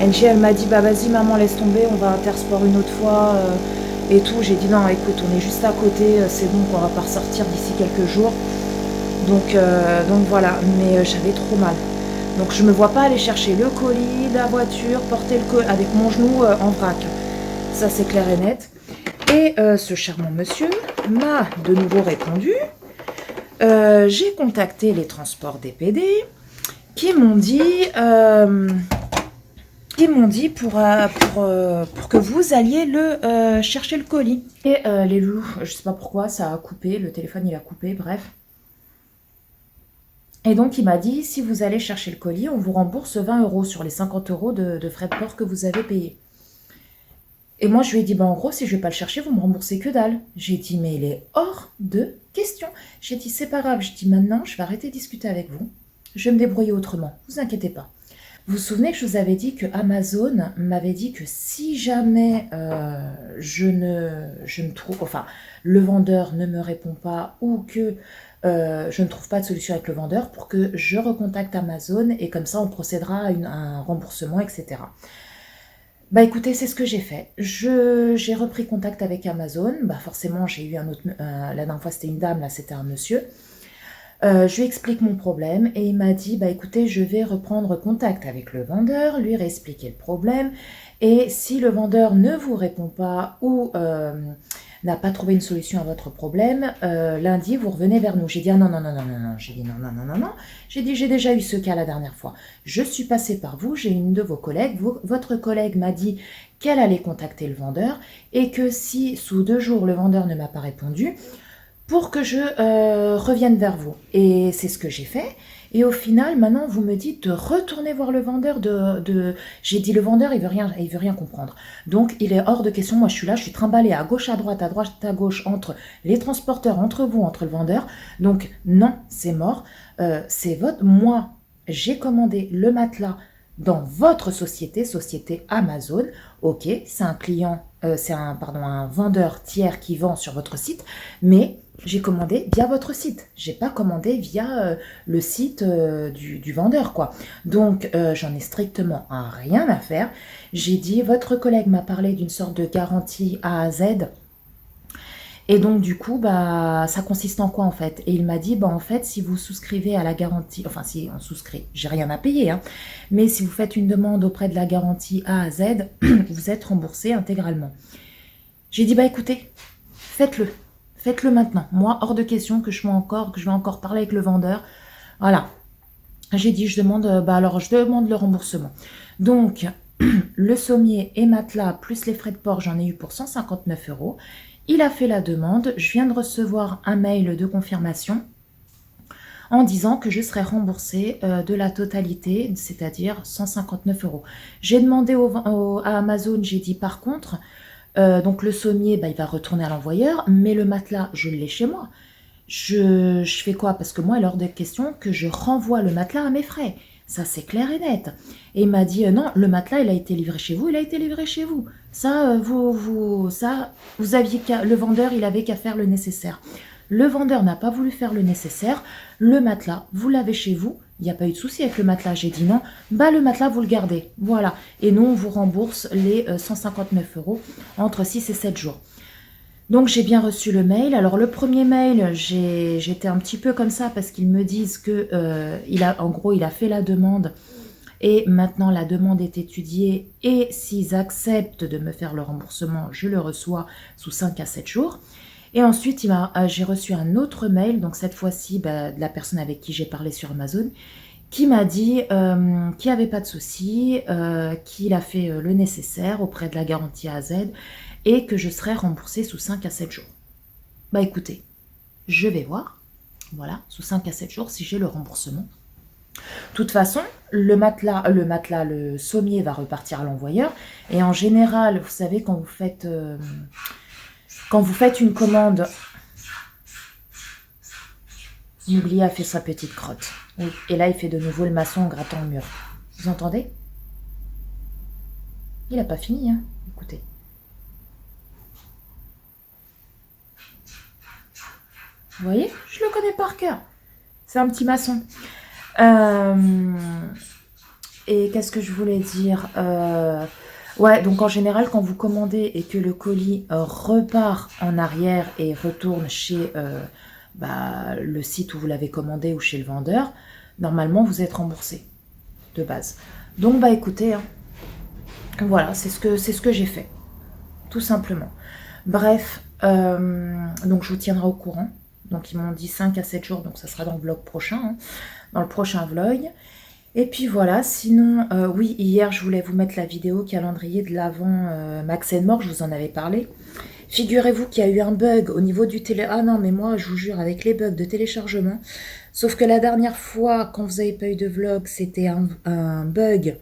NG, elle m'a dit, bah vas-y maman, laisse tomber, on va à Intersport une autre fois et tout. J'ai dit, non, écoute, on est juste à côté, c'est bon, on va pas ressortir d'ici quelques jours. Donc voilà, mais j'avais trop mal. Donc je ne me vois pas aller chercher le colis, la voiture, porter le colis avec mon genou en vrac. Ça c'est clair et net. Et ce charmant monsieur m'a de nouveau répondu. J'ai contacté les transports DPD qui m'ont dit pour que vous alliez chercher le colis. Et les loups, je sais pas pourquoi, ça a coupé, le téléphone il a coupé, bref. Et donc il m'a dit, si vous allez chercher le colis, on vous rembourse 20 € sur les 50 € de frais de port que vous avez payés. Et moi je lui ai dit, en gros, si je vais pas le chercher, vous me remboursez que dalle. J'ai dit, mais il est hors de question. J'ai dit, c'est pas grave, je dis maintenant, je vais arrêter de discuter avec vous. Je vais me débrouiller autrement, vous inquiétez pas. Vous vous souvenez que je vous avais dit que Amazon m'avait dit que si jamais je ne trouve, enfin, le vendeur ne me répond pas ou que je ne trouve pas de solution avec le vendeur, pour que je recontacte Amazon et comme ça on procédera à un remboursement, etc. Bah écoutez, c'est ce que j'ai fait. J'ai repris contact avec Amazon. Bah forcément, j'ai eu un autre... la dernière fois, c'était une dame, là, c'était un monsieur. Je lui explique mon problème et il m'a dit, bah écoutez, je vais reprendre contact avec le vendeur, lui réexpliquer le problème. Et si le vendeur ne vous répond pas ou n'a pas trouvé une solution à votre problème, lundi, vous revenez vers nous. J'ai dit, ah non. J'ai dit, non. J'ai dit, j'ai déjà eu ce cas la dernière fois. Je suis passée par vous, j'ai une de vos collègues. Votre collègue m'a dit qu'elle allait contacter le vendeur et que si sous 2 jours, le vendeur ne m'a pas répondu, pour que je revienne vers vous. Et c'est ce que j'ai fait. Et au final, maintenant, vous me dites de retourner voir le vendeur. J'ai dit, le vendeur, il veut rien comprendre. Donc, il est hors de question. Moi, je suis là, je suis trimballée à gauche, à droite, à gauche, entre les transporteurs, entre vous, entre le vendeur. Donc, non, c'est mort. C'est votre... Moi, j'ai commandé le matelas dans votre société Amazon. Ok, c'est un client, un vendeur tiers qui vend sur votre site, mais j'ai commandé via votre site. J'ai pas commandé via le site du vendeur, quoi. Donc, j'en ai strictement rien à faire. J'ai dit, votre collègue m'a parlé d'une sorte de garantie A à Z. Et donc, du coup, bah, ça consiste en quoi, en fait? Et il m'a dit, bah, en fait, si vous souscrivez à la garantie, enfin, si on souscrit, j'ai rien à payer, hein, mais si vous faites une demande auprès de la garantie A à Z, vous êtes remboursé intégralement. J'ai dit, bah, écoutez, faites-le. Faites-le maintenant. Moi, hors de question que je vais encore parler avec le vendeur. Voilà. J'ai dit, je demande le remboursement. Donc, le sommier et matelas, plus les frais de port, j'en ai eu pour 159 €. Il a fait la demande. Je viens de recevoir un mail de confirmation en disant que je serai remboursée de la totalité, c'est-à-dire 159 €. J'ai demandé à Amazon, j'ai dit par contre... donc le sommier, bah, il va retourner à l'envoyeur, mais le matelas, je l'ai chez moi. Je fais quoi? Parce que moi, il est hors de question que je renvoie le matelas à mes frais. Ça, c'est clair et net. Et il m'a dit, non, le matelas, il a été livré chez vous, il a été livré chez vous. Ça, vous aviez le vendeur, il avait qu'à faire le nécessaire. Le vendeur n'a pas voulu faire le nécessaire. Le matelas, vous l'avez chez vous. Il n'y a pas eu de souci avec le matelas. J'ai dit non. Bah, le matelas, vous le gardez. Voilà. Et nous, on vous rembourse les 159 € entre 6 et 7 jours. Donc, j'ai bien reçu le mail. Alors, le premier mail, j'étais un petit peu comme ça parce qu'ils me disent que, en gros, il a fait la demande. Et maintenant, la demande est étudiée. Et s'ils acceptent de me faire le remboursement, je le reçois sous 5 à 7 jours. Et ensuite, j'ai reçu un autre mail, donc cette fois-ci, de la personne avec qui j'ai parlé sur Amazon, qui m'a dit qu'il n'y avait pas de souci, qu'il a fait le nécessaire auprès de la garantie A à Z et que je serais remboursée sous 5 à 7 jours. Bah écoutez, je vais voir, voilà, sous 5 à 7 jours si j'ai le remboursement. De toute façon, le sommier va repartir à l'envoyeur. Et en général, vous savez, quand vous faites une commande, Mougli a fait sa petite crotte. Oui. Et là, il fait de nouveau le maçon en grattant le mur. Vous entendez? Il n'a pas fini, hein. Écoutez. Vous voyez? Je le connais par cœur. C'est un petit maçon. Et qu'est-ce que je voulais dire? Ouais, donc en général, quand vous commandez et que le colis repart en arrière et retourne chez le site où vous l'avez commandé ou chez le vendeur, normalement, vous êtes remboursé. de base. Donc bah écoutez, hein, voilà, c'est ce que j'ai fait, tout simplement. Bref, donc je vous tiendrai au courant. Donc ils m'ont dit 5 à 7 jours, donc ça sera dans le vlog prochain, hein, dans le prochain vlog. Et puis voilà, sinon, oui, hier je voulais vous mettre la vidéo calendrier de l'Avent Max & More, je vous en avais parlé. Figurez-vous qu'il y a eu un bug au niveau du télé... Ah non, mais moi, je vous jure, avec les bugs de téléchargement, sauf que la dernière fois, quand vous n'avez pas eu de vlog, c'était un bug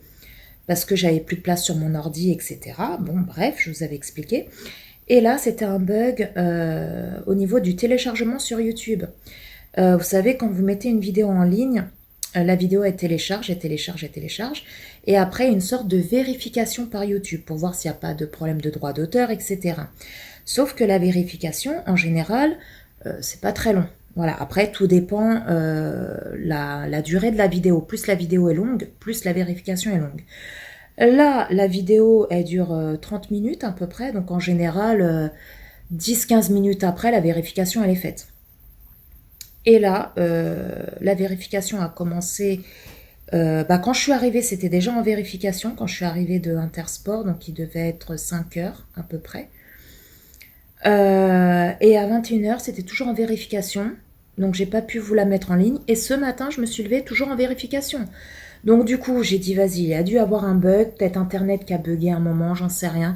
parce que j'avais plus de place sur mon ordi, etc. Bon, bref, je vous avais expliqué. Et là, c'était un bug au niveau du téléchargement sur YouTube. Vous savez, quand vous mettez une vidéo en ligne, la vidéo elle télécharge. Et après, une sorte de vérification par YouTube pour voir s'il n'y a pas de problème de droit d'auteur, etc. Sauf que la vérification, en général, c'est pas très long. Voilà, après, tout dépend la durée de la vidéo. Plus la vidéo est longue, plus la vérification est longue. Là, la vidéo, elle dure 30 minutes à peu près. Donc, en général, 10-15 minutes après, la vérification, elle est faite. Et là, la vérification a commencé... quand je suis arrivée, c'était déjà en vérification. Quand je suis arrivée de Intersport, donc il devait être 5 heures à peu près. Et à 21h, c'était toujours en vérification. Donc, j'ai pas pu vous la mettre en ligne. Et ce matin, je me suis levée toujours en vérification. Donc, du coup, j'ai dit, vas-y, il a dû avoir un bug. Peut-être Internet qui a bugué un moment, j'en sais rien.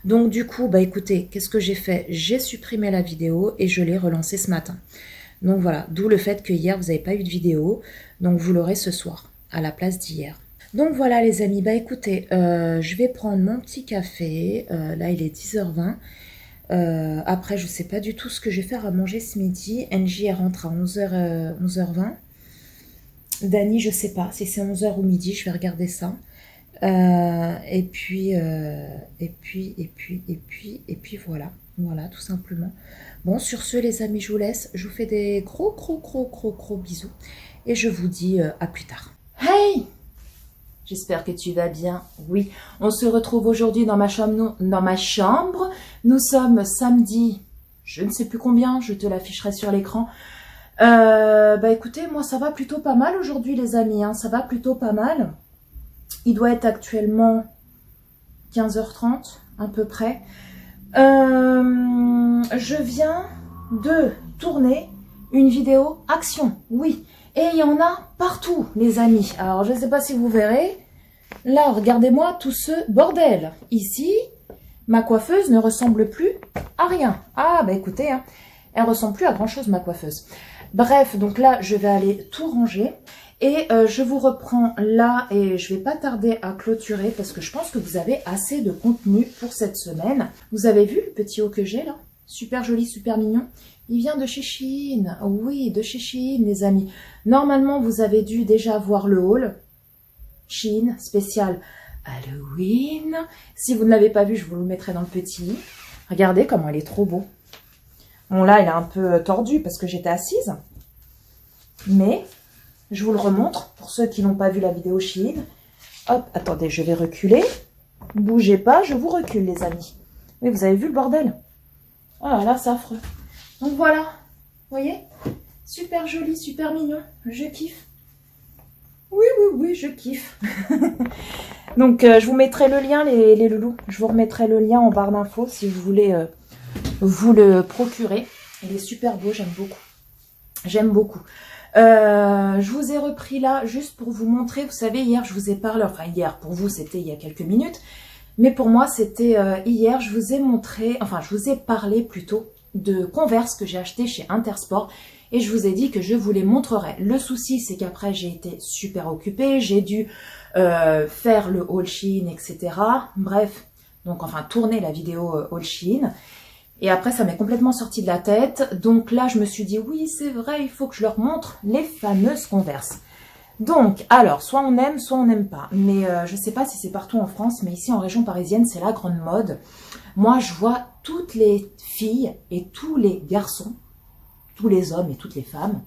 Donc, du coup, bah écoutez, qu'est-ce que j'ai fait? J'ai supprimé la vidéo et je l'ai relancée ce matin. Donc, voilà. D'où le fait que hier, vous n'avez pas eu de vidéo. Donc, vous l'aurez ce soir, à la place d'hier. Donc, voilà, les amis. Bah, écoutez, je vais prendre mon petit café. Là, il est 10h20. Après, je sais pas du tout ce que je vais faire à manger ce midi. Angie, elle rentre à 11h20. Dani, je sais pas si c'est 11h ou midi, je vais regarder ça. Et puis voilà. Voilà, tout simplement. Bon, sur ce, les amis, je vous laisse. Je vous fais des gros bisous. Et je vous dis à plus tard. Hey! J'espère que tu vas bien. Oui, on se retrouve aujourd'hui dans ma chambre. Nous sommes samedi, je ne sais plus combien, je te l'afficherai sur l'écran. Bah écoutez, moi ça va plutôt pas mal aujourd'hui les amis, hein, ça va plutôt pas mal. Il doit être actuellement 15h30 à peu près. Je viens de tourner une vidéo action, oui. Et il y en a partout, les amis. Alors, je ne sais pas si vous verrez. Là, regardez-moi tout ce bordel. Ici, ma coiffeuse ne ressemble plus à rien. Ah, bah écoutez, hein, elle ressemble plus à grand-chose, ma coiffeuse. Bref, donc là, je vais aller tout ranger. Et je vous reprends là et je vais pas tarder à clôturer parce que je pense que vous avez assez de contenu pour cette semaine. Vous avez vu le petit haut que j'ai là? Super joli, super mignon. Il vient de chez Shein. Oui, de chez Shein, les amis. Normalement, vous avez dû déjà voir le haul. Shein, spécial Halloween. Si vous ne l'avez pas vu, je vous le mettrai dans le petit. Regardez comment il est trop beau. Bon, là, il est un peu tordu parce que j'étais assise. Mais je vous le remontre pour ceux qui n'ont pas vu la vidéo Shein. Hop, attendez, je vais reculer. Bougez pas, je vous recule, les amis. Oui, vous avez vu le bordel? Oh là là, c'est affreux. Donc voilà, vous voyez? Super joli, super mignon. Je kiffe. Oui, je kiffe. Donc, je vous mettrai le lien, les loulous. Je vous remettrai le lien en barre d'infos si vous voulez vous le procurer. Il est super beau, j'aime beaucoup. J'aime beaucoup. Je vous ai repris là juste pour vous montrer. Vous savez, hier, je vous ai parlé. Enfin, hier, pour vous, c'était il y a quelques minutes. Mais pour moi, c'était hier. Je vous ai montré, enfin, je vous ai parlé plutôt de Converse que j'ai acheté chez Intersport. Et je vous ai dit que je vous les montrerai. Le souci, c'est qu'après, j'ai été super occupée. J'ai dû faire le haul Shein, etc. Bref, donc enfin, tourner la vidéo haul Shein. Et après, ça m'est complètement sorti de la tête. Donc là, je me suis dit, oui, c'est vrai, il faut que je leur montre les fameuses Converse. Donc, alors, soit on aime, soit on n'aime pas. Mais je ne sais pas si c'est partout en France, mais ici, en région parisienne, c'est la grande mode. Moi, je vois toutes les filles et tous les garçons, tous les hommes et toutes les femmes,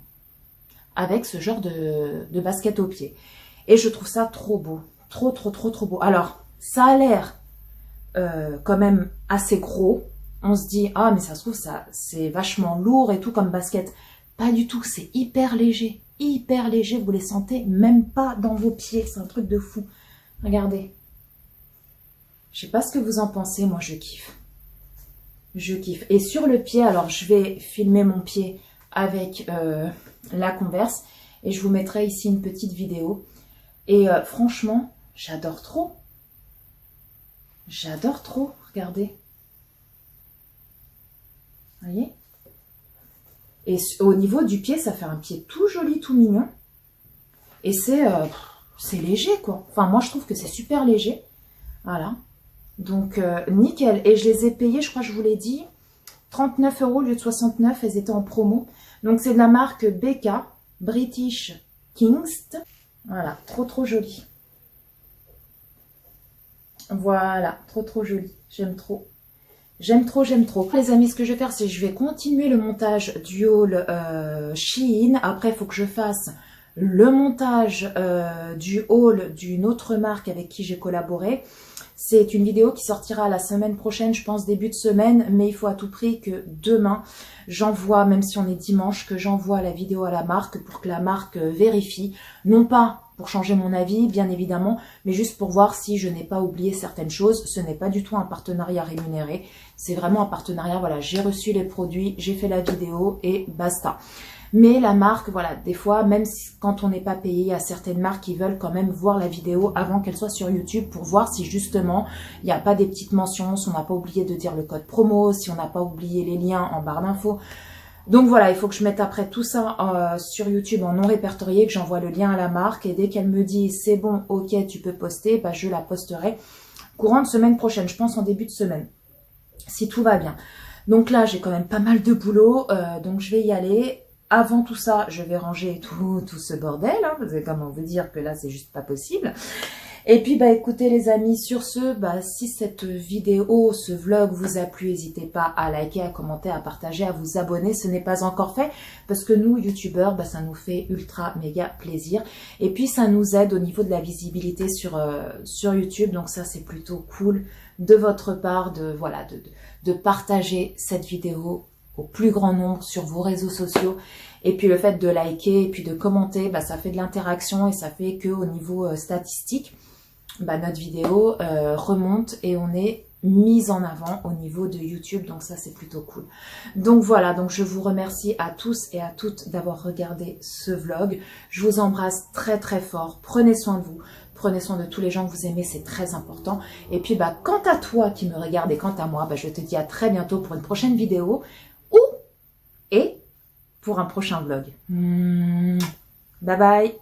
avec ce genre de basket au pied. Et je trouve ça trop beau. Trop beau. Alors, ça a l'air quand même assez gros. On se dit, ah, mais ça se trouve, ça c'est vachement lourd et tout comme basket. Pas du tout, c'est hyper léger. hyper légers, vous les sentez même pas dans vos pieds, c'est un truc de fou. Regardez. Je sais pas ce que vous en pensez, moi je kiffe. Je kiffe. Et sur le pied, alors je vais filmer mon pied avec la Converse et je vous mettrai ici une petite vidéo. Et franchement, j'adore trop. J'adore trop, regardez. Vous voyez? Et au niveau du pied, ça fait un pied tout joli, tout mignon. Et c'est léger, quoi. Enfin, moi, je trouve que c'est super léger. Voilà. Donc, nickel. Et je les ai payés, je crois que je vous l'ai dit, 39 € au lieu de 69. Elles étaient en promo. Donc, c'est de la marque BK, British Kingst. Voilà, trop, trop joli. Voilà, trop, trop joli. J'aime trop. J'aime trop, j'aime trop. Les amis, ce que je vais faire, c'est que je vais continuer le montage du haul Shein. Après, il faut que je fasse le montage du haul d'une autre marque avec qui j'ai collaboré. C'est une vidéo qui sortira la semaine prochaine, je pense début de semaine, mais il faut à tout prix que demain, j'envoie, même si on est dimanche, que j'envoie la vidéo à la marque pour que la marque vérifie, non pas pour changer mon avis, bien évidemment, mais juste pour voir si je n'ai pas oublié certaines choses. Ce n'est pas du tout un partenariat rémunéré, c'est vraiment un partenariat, voilà, j'ai reçu les produits, j'ai fait la vidéo et basta. Mais la marque, voilà, des fois, même si, quand on n'est pas payé, il y a certaines marques qui veulent quand même voir la vidéo avant qu'elle soit sur YouTube pour voir si justement, il n'y a pas des petites mentions, si on n'a pas oublié de dire le code promo, si on n'a pas oublié les liens en barre d'infos. Donc voilà, il faut que je mette après tout ça sur YouTube en non répertorié, que j'envoie le lien à la marque et dès qu'elle me dit c'est bon, ok, tu peux poster, bah, je la posterai courant de semaine prochaine, je pense en début de semaine, si tout va bien. Donc là, j'ai quand même pas mal de boulot, donc je vais y aller. Avant tout ça, je vais ranger tout ce bordel, hein, parce que comment vous dire que là, c'est juste pas possible. Et puis, bah, écoutez les amis, sur ce, bah, si cette vidéo, ce vlog vous a plu, n'hésitez pas à liker, à commenter, à partager, à vous abonner. Ce n'est pas encore fait, parce que nous, youtubeurs, bah, ça nous fait ultra méga plaisir. Et puis, ça nous aide au niveau de la visibilité sur YouTube. Donc ça, c'est plutôt cool de votre part de partager cette vidéo au plus grand nombre sur vos réseaux sociaux. Et puis le fait de liker et puis de commenter, bah, ça fait de l'interaction et ça fait que au niveau statistique, bah, notre vidéo remonte et on est mise en avant au niveau de YouTube. Donc ça, c'est plutôt cool. Donc voilà, donc je vous remercie à tous et à toutes d'avoir regardé ce vlog. Je vous embrasse très très fort. Prenez soin de vous. Prenez soin de tous les gens que vous aimez, c'est très important. Et puis, bah, quant à toi qui me regarde et quant à moi, bah, je te dis à très bientôt pour une prochaine vidéo et pour un prochain vlog. Bye bye.